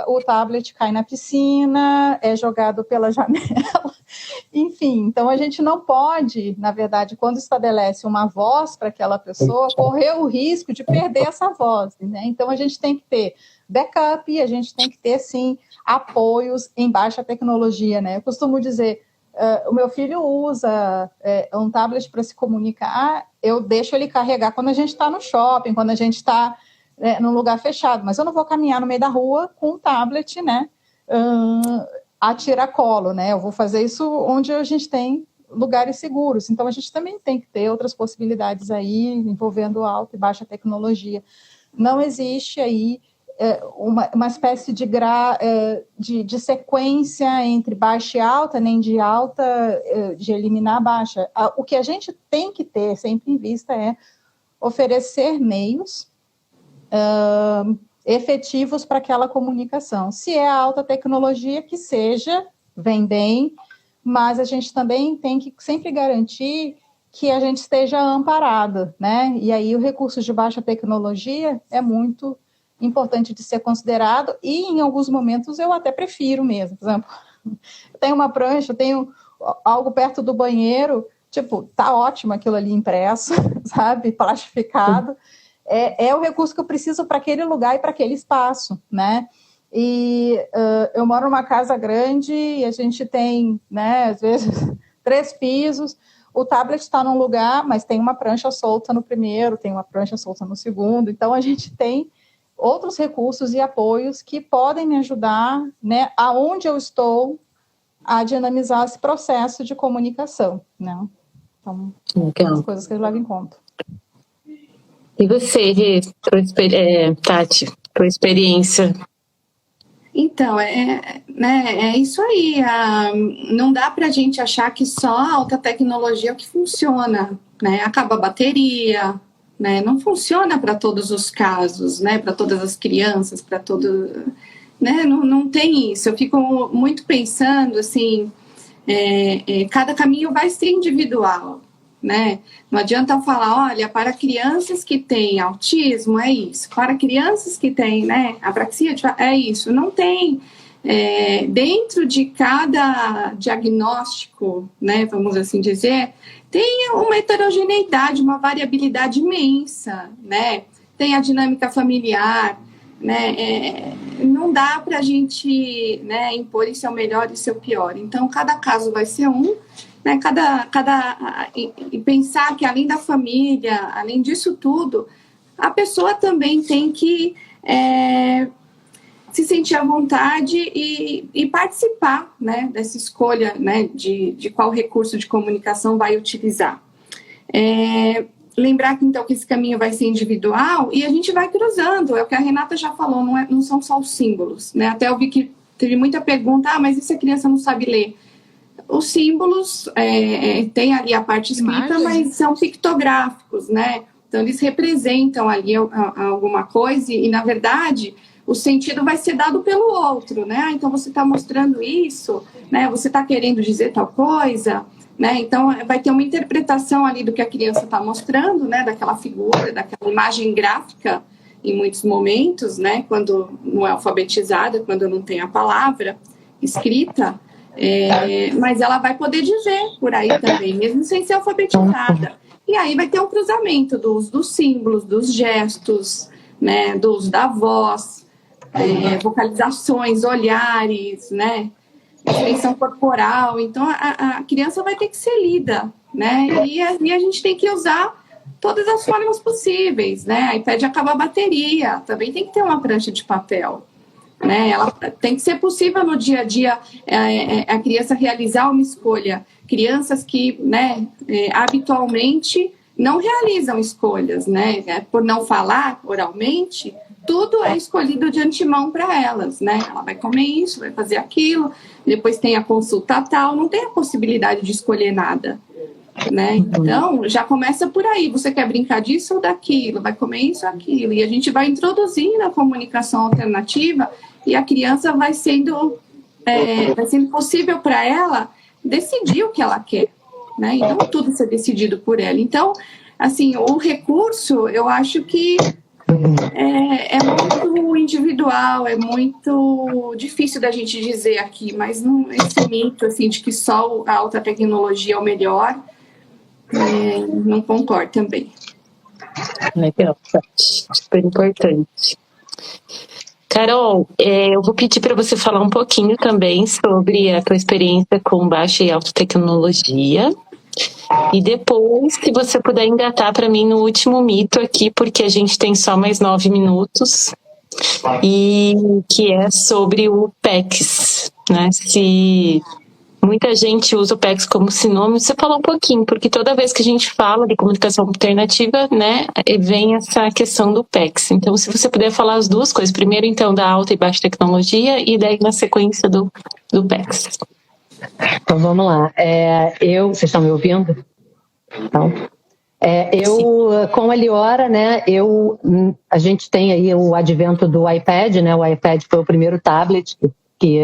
o tablet cai na piscina, é jogado pela janela, enfim. Então, a gente não pode, na verdade, quando estabelece uma voz para aquela pessoa, correr o risco de perder essa voz, né? Então, a gente tem que ter backup, a gente tem que ter, sim, apoios em baixa tecnologia, né? Eu costumo dizer... o meu filho usa um tablet para se comunicar, eu deixo ele carregar quando a gente está no shopping, quando a gente está num lugar fechado, mas eu não vou caminhar no meio da rua com um tablet, né, a tiracolo, né, eu vou fazer isso onde a gente tem lugares seguros, então a gente também tem que ter outras possibilidades aí, envolvendo alta e baixa tecnologia. Não existe aí uma espécie de sequência entre baixa e alta, nem de alta de eliminar a baixa. O que a gente tem que ter sempre em vista é oferecer meios efetivos para aquela comunicação. Se é alta tecnologia, que seja, vem bem, mas a gente também tem que sempre garantir que a gente esteja amparado, né? E aí o recurso de baixa tecnologia é muito importante de ser considerado, e em alguns momentos eu até prefiro mesmo. Por exemplo, eu tenho uma prancha, eu tenho algo perto do banheiro, tipo, tá ótimo aquilo ali impresso, sabe, plastificado, é o recurso que eu preciso para aquele lugar e para aquele espaço, né? E eu moro numa casa grande e a gente tem, né, às vezes 3 pisos, o tablet está num lugar, mas tem uma prancha solta no primeiro, tem uma prancha solta no segundo, então a gente tem outros recursos e apoios que podem me ajudar, né, aonde eu estou, a dinamizar esse processo de comunicação, né? Então, Legal. as coisas que eu levo em conta. E você, Tati, tua experiência? Então, é isso aí. Não dá para a gente achar que só a alta tecnologia é o que funciona, né? Acaba a bateria, né? Não funciona para todos os casos, né? Para todas as crianças, para todo, né? Não tem isso. Eu fico muito pensando assim, cada caminho vai ser individual, né? Não adianta falar, olha, para crianças que têm autismo é isso, para crianças que têm, né, apraxia é isso. Não tem. Dentro de cada diagnóstico, né, vamos assim dizer, tem uma heterogeneidade, uma variabilidade imensa, né? Tem a dinâmica familiar, né? Não dá para a gente, né, impor isso é o melhor e isso é o pior. Então, cada caso vai ser um, né? E pensar que além da família, além disso tudo, a pessoa também tem que se sentir à vontade e participar, né, dessa escolha, né, de qual recurso de comunicação vai utilizar. Lembrar que, então, que esse caminho vai ser individual e a gente vai cruzando, é o que a Renata já falou, não são só os símbolos, né? Até eu vi que teve muita pergunta, mas e se a criança não sabe ler? Os símbolos tem ali a parte escrita, mas são pictográficos, né? Então, eles representam ali alguma coisa e, na verdade, o sentido vai ser dado pelo outro, né? Então, você está mostrando isso, né? Você está querendo dizer tal coisa, né? Então, vai ter uma interpretação ali do que a criança está mostrando, né? Daquela figura, daquela imagem gráfica, em muitos momentos, né? Quando não é alfabetizada, quando não tem a palavra escrita, mas ela vai poder dizer por aí também, mesmo sem ser alfabetizada. E aí vai ter um cruzamento do uso dos símbolos, dos gestos, né? Do uso da voz, vocalizações, olhares, né? Expressão corporal. Então, a criança vai ter que ser lida, né? E a gente tem que usar todas as formas possíveis, né? A iPad acaba a bateria, também tem que ter uma prancha de papel, né? Ela tem que ser possível no dia a dia a criança realizar uma escolha. Crianças que, né, habitualmente não realizam escolhas, né? Por não falar oralmente, tudo é escolhido de antemão para elas, né? Ela vai comer isso, vai fazer aquilo, depois tem a consulta tal, não tem a possibilidade de escolher nada, né? Então, já começa por aí, você quer brincar disso ou daquilo, vai comer isso ou aquilo, e a gente vai introduzindo a comunicação alternativa e a criança vai sendo possível para ela decidir o que ela quer, né? Então, tudo ser decidido por ela. Então, assim, o recurso, eu acho que é muito individual, é muito difícil da gente dizer aqui, mas não, esse mito assim, de que só a alta tecnologia é o melhor, não concordo também. Legal, super importante. Carol, eu vou pedir para você falar um pouquinho também sobre a tua experiência com baixa e alta tecnologia. E depois, se você puder engatar para mim no último mito aqui, porque a gente tem só mais 9 minutos, e que é sobre o PECS, né? Se muita gente usa o PECS como sinônimo, você falou um pouquinho, porque toda vez que a gente fala de comunicação alternativa, né, vem essa questão do PECS. Então, se você puder falar as duas coisas, primeiro então da alta e baixa tecnologia, e daí na sequência do PECS. Então vamos lá. Vocês estão me ouvindo? Então, com a Liora, né? A gente tem aí o advento do iPad, né? O iPad foi o primeiro tablet que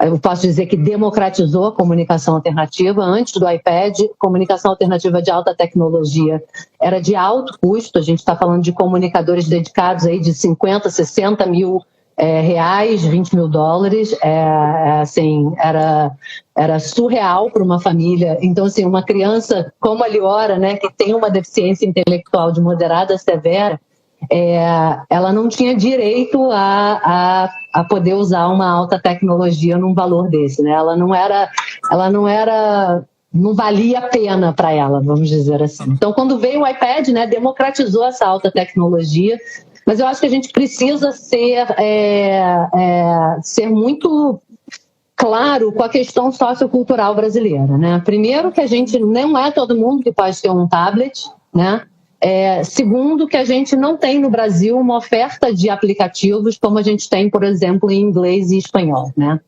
eu posso dizer que democratizou a comunicação alternativa. Antes do iPad, comunicação alternativa de alta tecnologia era de alto custo. A gente está falando de comunicadores dedicados aí de 50, 60 mil reais, 20 mil dólares, assim, era surreal para uma família. Então, assim, uma criança como a Liora, né, que tem uma deficiência intelectual de moderada a severa, ela não tinha direito a poder usar uma alta tecnologia num valor desse, né? Não valia a pena para ela, vamos dizer assim. Então, quando veio o iPad, né, democratizou essa alta tecnologia. Mas eu acho que a gente precisa ser muito claro com a questão sociocultural brasileira, né? Primeiro que a gente não é todo mundo que pode ter um tablet, né? Segundo, que a gente não tem no Brasil uma oferta de aplicativos como a gente tem, por exemplo, em inglês e espanhol, né?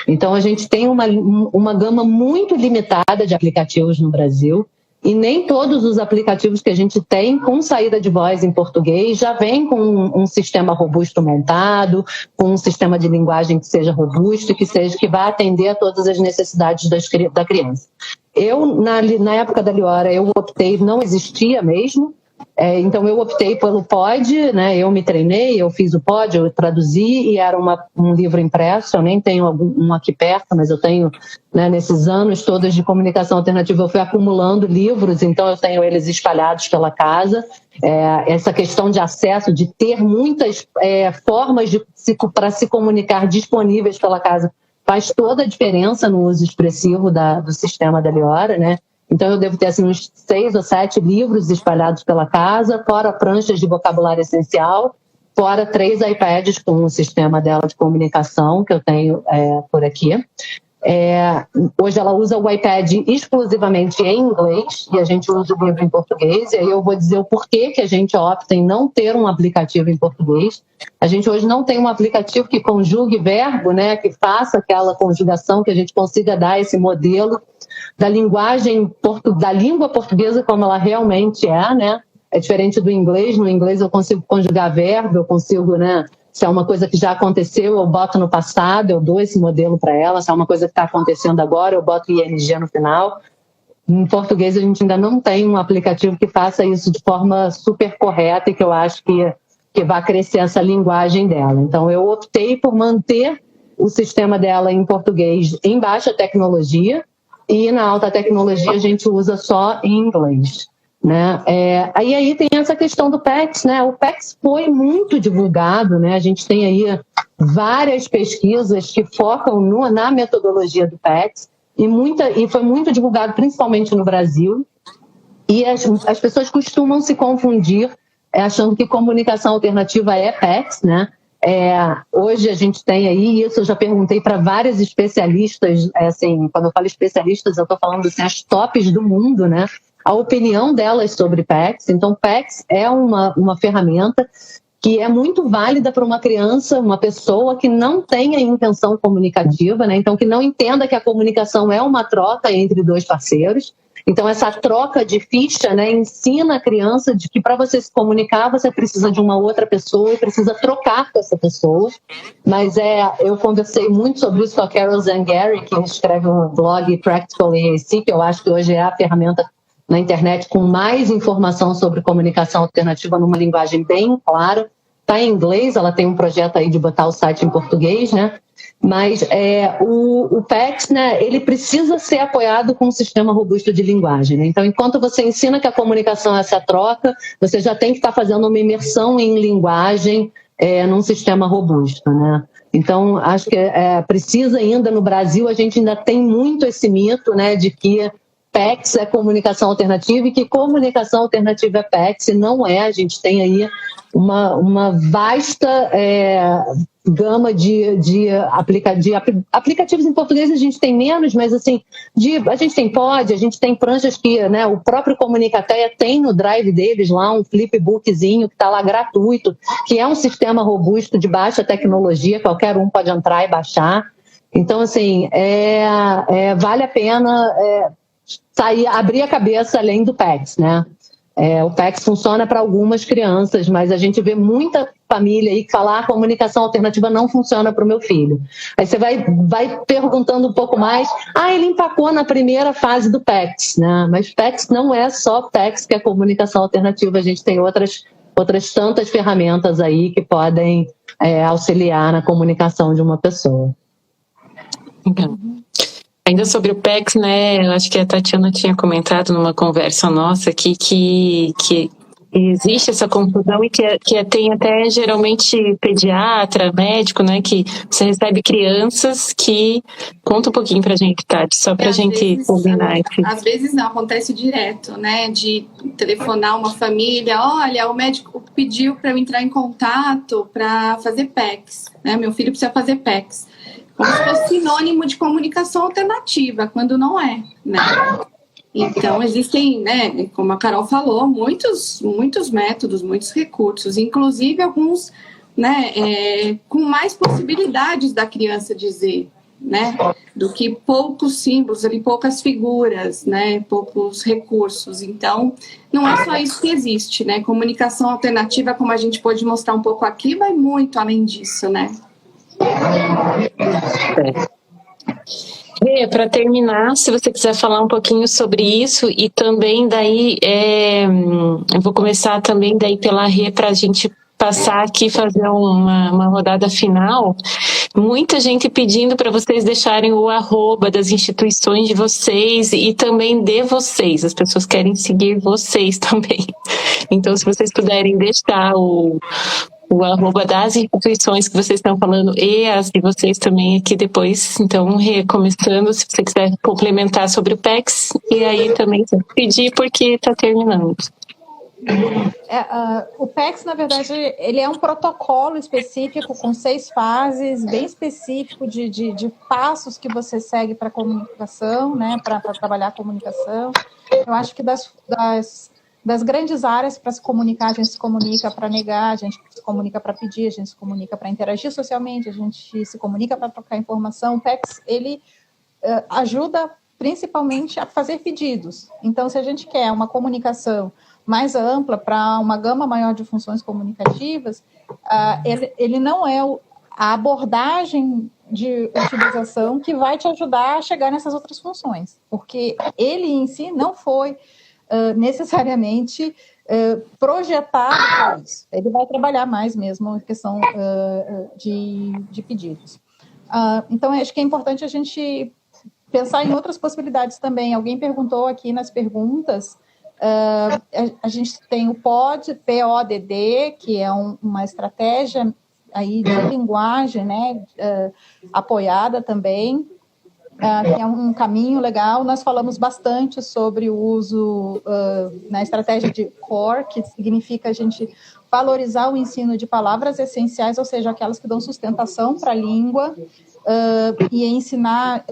Então, a gente tem uma gama muito limitada de aplicativos no Brasil, e nem todos os aplicativos que a gente tem com saída de voz em português já vem com um sistema robusto montado, com um sistema de linguagem que seja robusto e que vá atender a todas as necessidades da criança. Eu, na época da Liora, eu optei, não existia mesmo, então eu optei pelo POD, né? Eu me treinei, eu fiz o POD, eu traduzi, e era um livro impresso. Eu nem tenho um aqui perto, mas eu tenho, né, nesses anos todos de comunicação alternativa, eu fui acumulando livros, então eu tenho eles espalhados pela casa. Essa questão de acesso, de ter muitas formas para se comunicar disponíveis pela casa, faz toda a diferença no uso expressivo do sistema da Liora, né? Então, eu devo ter assim, uns 6 ou 7 livros espalhados pela casa, fora pranchas de vocabulário essencial, fora 3 iPads com o sistema dela de comunicação, que eu tenho por aqui. Hoje ela usa o iPad exclusivamente em inglês, e a gente usa o livro em português, e aí eu vou dizer o porquê que a gente opta em não ter um aplicativo em português. A gente hoje não tem um aplicativo que conjugue verbo, né, que faça aquela conjugação, que a gente consiga dar esse modelo da linguagem, da língua portuguesa como ela realmente né? É diferente do inglês. No inglês eu consigo conjugar verbo, eu consigo, né? Se é uma coisa que já aconteceu, eu boto no passado, eu dou esse modelo para ela. Se é uma coisa que está acontecendo agora, eu boto ING no final. Em português a gente ainda não tem um aplicativo que faça isso de forma super correta e que eu acho que vai crescer essa linguagem dela. Então eu optei por manter o sistema dela em português em baixa tecnologia, e na alta tecnologia a gente usa só em inglês, né? Aí tem essa questão do PECS, né? O PECS foi muito divulgado, né? A gente tem aí várias pesquisas que focam na metodologia do PECS, e foi muito divulgado principalmente no Brasil, e as pessoas costumam se confundir achando que comunicação alternativa é PECS, né? Hoje a gente tem aí, isso eu já perguntei para várias especialistas, assim, quando eu falo especialistas, eu estou falando assim, as tops do mundo, né? A opinião delas sobre PECS. Então, PECS é uma ferramenta que é muito válida para uma criança, uma pessoa que não tenha intenção comunicativa, né? Então, que não entenda que a comunicação é uma troca entre 2 parceiros. Então, essa troca de ficha, né, ensina a criança de que para você se comunicar, você precisa de uma outra pessoa e precisa trocar com essa pessoa. Mas eu conversei muito sobre isso com a Carol Zangari, que escreve um blog Practical EAC, que eu acho que hoje é a ferramenta na internet com mais informação sobre comunicação alternativa numa linguagem bem clara. Está em inglês, ela tem um projeto aí de botar o site em português, né? Mas o PECS, né, ele precisa ser apoiado com um sistema robusto de linguagem, né? Então, enquanto você ensina que a comunicação é essa troca, você já tem que estar fazendo uma imersão em linguagem num sistema robusto, né? Então, acho que precisa ainda, no Brasil, a gente ainda tem muito esse mito, né, de que PECS é comunicação alternativa e que comunicação alternativa é PECS, e não é. A gente tem aí uma vasta gama de aplicativos em português. A gente tem menos, mas assim, a gente tem POD, a gente tem pranchas que, né, o próprio Comunicateia tem no drive deles lá um flipbookzinho que está lá gratuito, que é um sistema robusto de baixa tecnologia, qualquer um pode entrar e baixar. Então, assim, vale a pena abrir a cabeça além do PECS, né? O PECS funciona para algumas crianças, mas a gente vê muita família aí que fala: a comunicação alternativa não funciona para o meu filho. Aí você vai perguntando um pouco mais, ele empacou na primeira fase do PECS, né? Mas PECS não é só PECS que é comunicação alternativa, a gente tem outras tantas ferramentas aí que podem auxiliar na comunicação de uma pessoa. Então, ainda sobre o PECS, né, eu acho que a Tatiana tinha comentado numa conversa nossa aqui que existe essa confusão e que tem até geralmente pediatra, médico, né, que você recebe crianças que... Conta um pouquinho pra gente, Tati, só pra gente combinar aqui. Às vezes não, acontece direto, né, de telefonar uma família: olha, o médico pediu para eu entrar em contato para fazer PECS, né, meu filho precisa fazer PECS. Como se fosse sinônimo de comunicação alternativa, quando não é, né? Então, existem, né, como a Carol falou, muitos métodos, muitos recursos, inclusive alguns, né, com mais possibilidades da criança dizer, né, do que poucos símbolos, ali, poucas figuras, né, poucos recursos. Então, não é só isso que existe, né? Comunicação alternativa, como a gente pôde mostrar um pouco aqui, vai muito além disso, né? Para terminar, se você quiser falar um pouquinho sobre isso, e também daí, eu vou começar também daí pela Rê, para a gente passar aqui, fazer uma rodada final. Muita gente pedindo para vocês deixarem o @ das instituições de vocês e também de vocês. As pessoas querem seguir vocês também. Então, se vocês puderem deixar o @ das instituições que vocês estão falando e as de vocês também aqui depois. Então, recomeçando, se você quiser complementar sobre o PEX, e aí também pedir porque está terminando. O PEX, na verdade, ele é um protocolo específico com 6 fases, bem específico de passos que você segue para a comunicação, né, para trabalhar a comunicação. Eu acho que das grandes áreas para se comunicar, a gente se comunica para negar, a gente se comunica para pedir, a gente se comunica para interagir socialmente, a gente se comunica para trocar informação. O PEX, ele ajuda principalmente a fazer pedidos. Então, se a gente quer uma comunicação mais ampla para uma gama maior de funções comunicativas, ele não é a abordagem de utilização que vai te ajudar a chegar nessas outras funções, porque ele em si não foi necessariamente projetado para isso. Ele vai trabalhar mais mesmo a questão de pedidos. Então, acho que é importante a gente pensar em outras possibilidades também. Alguém perguntou aqui nas perguntas, a gente tem o PODD, que é uma estratégia aí de linguagem, né, apoiada também, que é um caminho legal. Nós falamos bastante sobre o uso na estratégia de CORE, que significa a gente valorizar o ensino de palavras essenciais, ou seja, aquelas que dão sustentação para a língua, e ensinar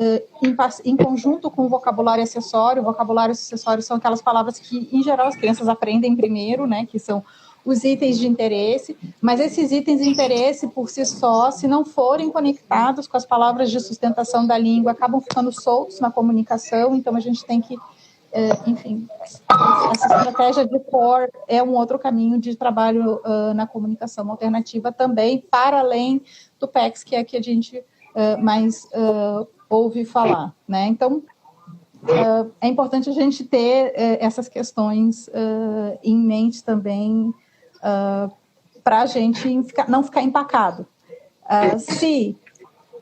em conjunto com o vocabulário acessório. O vocabulário acessório são aquelas palavras que, em geral, as crianças aprendem primeiro, né, que são os itens de interesse, mas esses itens de interesse, por si só, se não forem conectados com as palavras de sustentação da língua, acabam ficando soltos na comunicação. Então, a gente tem que, enfim, essa estratégia de CORE é um outro caminho de trabalho na comunicação alternativa também, para além do PEX, que é que a gente mais ouve falar, né? Então, é importante a gente ter essas questões em mente também, para a gente não ficar empacado. Se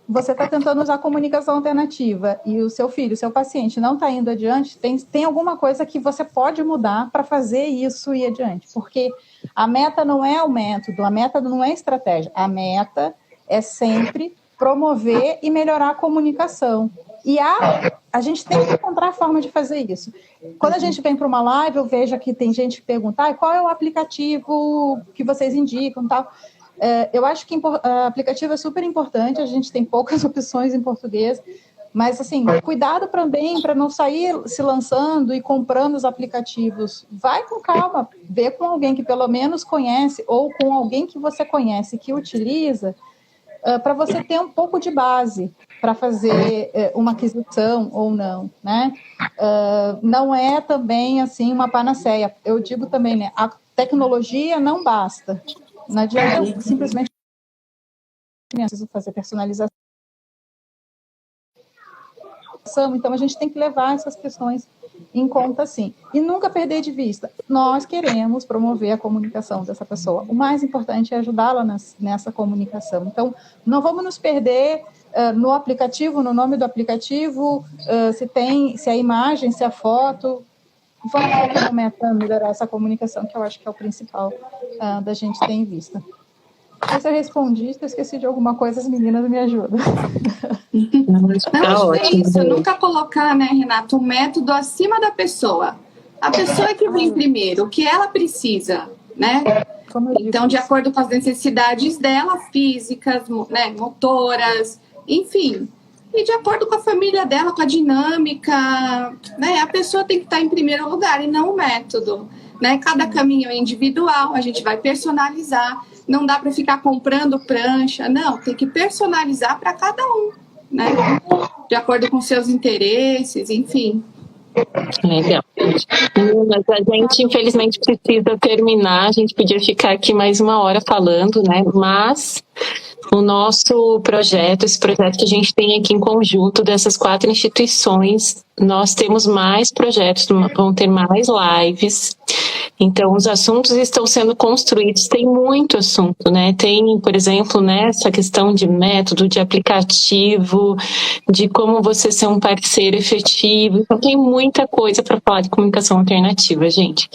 você está tentando usar a comunicação alternativa e o seu filho, o seu paciente não está indo adiante, tem alguma coisa que você pode mudar para fazer isso ir adiante, porque a meta não é o método, a meta não é a estratégia, a meta é sempre promover e melhorar a comunicação. E a gente tem que encontrar a forma de fazer isso. Quando a gente vem para uma live, eu vejo que tem gente que pergunta qual é o aplicativo que vocês indicam, tal. Eu acho que aplicativo é super importante, a gente tem poucas opções em português, mas, assim, cuidado também para não sair se lançando e comprando os aplicativos. Vai com calma, vê com alguém que pelo menos conhece, ou com alguém que você conhece que utiliza, para você ter um pouco de base para fazer uma aquisição ou não, né? Não é também, assim, uma panaceia. Eu digo também, né? A tecnologia não basta. Não adianta simplesmente fazer personalização. Então, a gente tem que levar essas questões em conta, sim. E nunca perder de vista. Nós queremos promover a comunicação dessa pessoa. O mais importante é ajudá-la nessa comunicação. Então, não vamos nos perder no aplicativo, no nome do aplicativo, se a imagem, se a foto. Vamos ter meta melhorar essa comunicação, que eu acho que é o principal da gente ter em vista. Se eu respondi, se eu esqueci de alguma coisa, as meninas me ajudam. Não, é isso. Nunca colocar, né, Renato, o método acima da pessoa. A pessoa é que vem primeiro, o que ela precisa, né? Então, de acordo com as necessidades dela, físicas, né, motoras, enfim. e de acordo com a família dela, com a dinâmica, né? A pessoa tem que estar em primeiro lugar e não o método, né? Cada caminho é individual, a gente vai personalizar, não dá para ficar comprando prancha, não, tem que personalizar para cada um, né? De acordo com seus interesses, enfim. Legal. Mas a gente, infelizmente, precisa terminar. A gente podia ficar aqui mais uma hora falando, né? Mas o nosso projeto, esse projeto que a gente tem aqui em conjunto dessas 4 instituições, nós temos mais projetos, vão ter mais lives. Então, os assuntos estão sendo construídos, tem muito assunto, né? Tem, por exemplo, né, essa questão de método, de aplicativo, de como você ser um parceiro efetivo. Então, tem muita coisa para falar de comunicação alternativa, gente.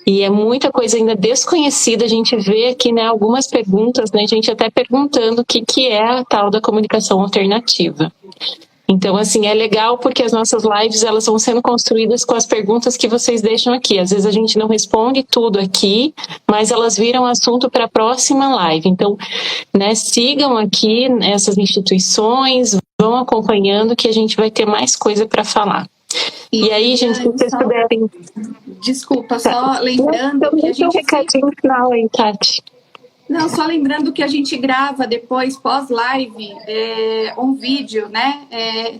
E é muita coisa ainda desconhecida. A gente vê aqui, né, algumas perguntas, né, a gente até perguntando o que é a tal da comunicação alternativa. Então, assim, é legal porque as nossas lives, elas vão sendo construídas com as perguntas que vocês deixam aqui. Às vezes a gente não responde tudo aqui, mas elas viram assunto para a próxima live. Então, né, sigam aqui essas instituições, vão acompanhando que a gente vai ter mais coisa para falar. E aí, gente, se vocês puderem... Desculpa, só lembrando que a gente... um recadinho final aí, Tati. Não, só lembrando que a gente grava depois, pós-live, um vídeo, né?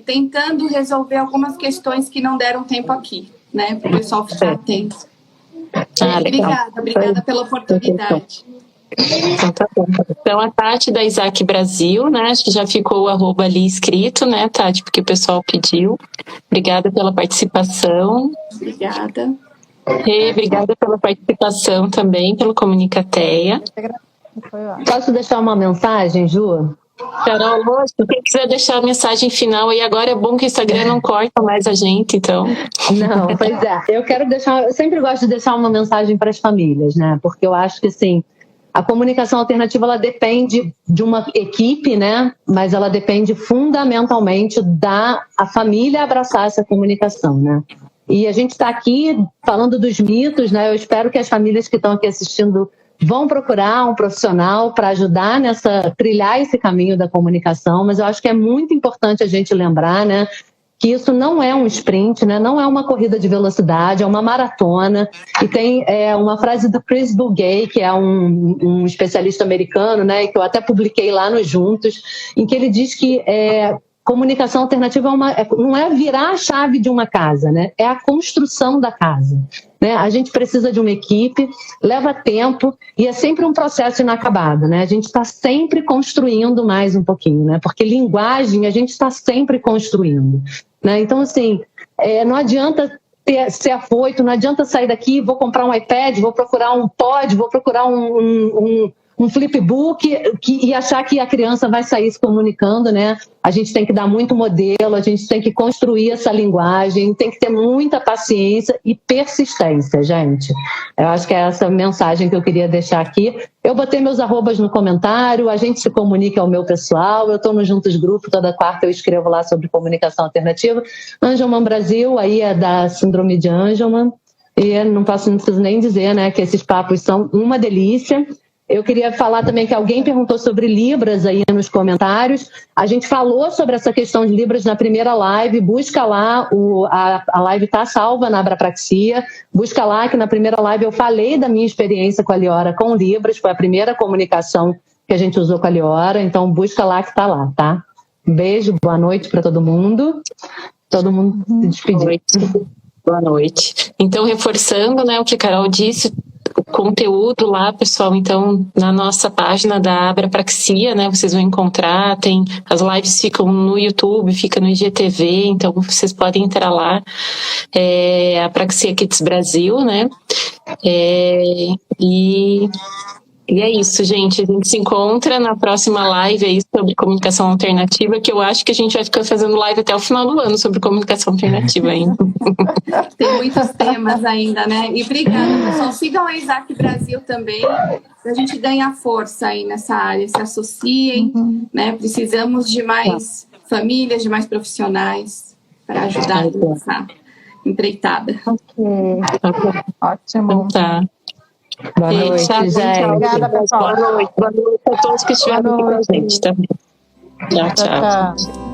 Tentando resolver algumas questões que não deram tempo aqui, né? Para o pessoal ficar atento. Obrigada pela oportunidade. Então, tá bom. Então, a Tati da Isaac Brasil, né? Acho que já ficou o @ ali escrito, né, Tati? Porque o pessoal pediu. Obrigada pela participação. Obrigada. Obrigada pela participação também, pelo Comunicateia. Posso deixar uma mensagem, Ju? Carol, lógico, quem quiser deixar a mensagem final aí agora, é bom que o Instagram não corta mais a gente, então. Não, pois é. Eu sempre gosto de deixar uma mensagem para as famílias, né? Porque eu acho que, assim, a comunicação alternativa, ela depende de uma equipe, né? Mas ela depende fundamentalmente da família abraçar essa comunicação, né? E a gente está aqui falando dos mitos, né? Eu espero que as famílias que estão aqui assistindo vão procurar um profissional para ajudar trilhar esse caminho da comunicação, mas eu acho que é muito importante a gente lembrar, né, que isso não é um sprint, né, não é uma corrida de velocidade, é uma maratona. E tem uma frase do Chris Bugaj, que é um especialista americano, né, que eu até publiquei lá no Juntos, em que ele diz que comunicação alternativa não é virar a chave de uma casa, né? É a construção da casa, né? A gente precisa de uma equipe, leva tempo e é sempre um processo inacabado, né? A gente está sempre construindo mais um pouquinho, né? Porque linguagem a gente está sempre construindo, né? Então, assim, não adianta ser afoito, não adianta sair daqui, vou comprar um iPad, vou procurar um pod, vou procurar um flipbook e achar que a criança vai sair se comunicando, né? A gente tem que dar muito modelo, a gente tem que construir essa linguagem, tem que ter muita paciência e persistência, gente. Eu acho que é essa mensagem que eu queria deixar aqui. Eu botei meus arrobas no comentário, a gente se comunica ao meu pessoal, eu estou no Juntos Grupo, toda quarta eu escrevo lá sobre comunicação alternativa. Angelman Brasil, aí é da Síndrome de Angelman, e não preciso nem dizer, né, que esses papos são uma delícia. Eu queria falar também que alguém perguntou sobre Libras aí nos comentários. A gente falou sobre essa questão de Libras na primeira live. Busca lá, a live está salva na Abrapraxia. Busca lá que na primeira live eu falei da minha experiência com a Liora com Libras. Foi a primeira comunicação que a gente usou com a Liora. Então busca lá que está lá, tá? Um beijo, boa noite para todo mundo. Todo mundo se despedir. Boa noite. Então, reforçando, né, o que a Carol disse, o conteúdo lá, pessoal, então, na nossa página da Abrapraxia, né, vocês vão encontrar, as lives ficam no YouTube, fica no IGTV, então vocês podem entrar lá, Apraxia Kids Brasil, né, e é isso, gente. A gente se encontra na próxima live aí sobre comunicação alternativa, que eu acho que a gente vai ficar fazendo live até o final do ano sobre comunicação alternativa ainda. Tem muitos temas ainda, né? E obrigada, pessoal. Sigam a Isaac Brasil também, para a gente ganhar força aí nessa área. Se associem, né? Precisamos de mais famílias, de mais profissionais para ajudar nessa empreitada. Ótimo. Então, tá. Boa noite, gente. Obrigada, pessoal. Boa noite a todos que estiveram aqui com a gente também. Tchau. Tchau.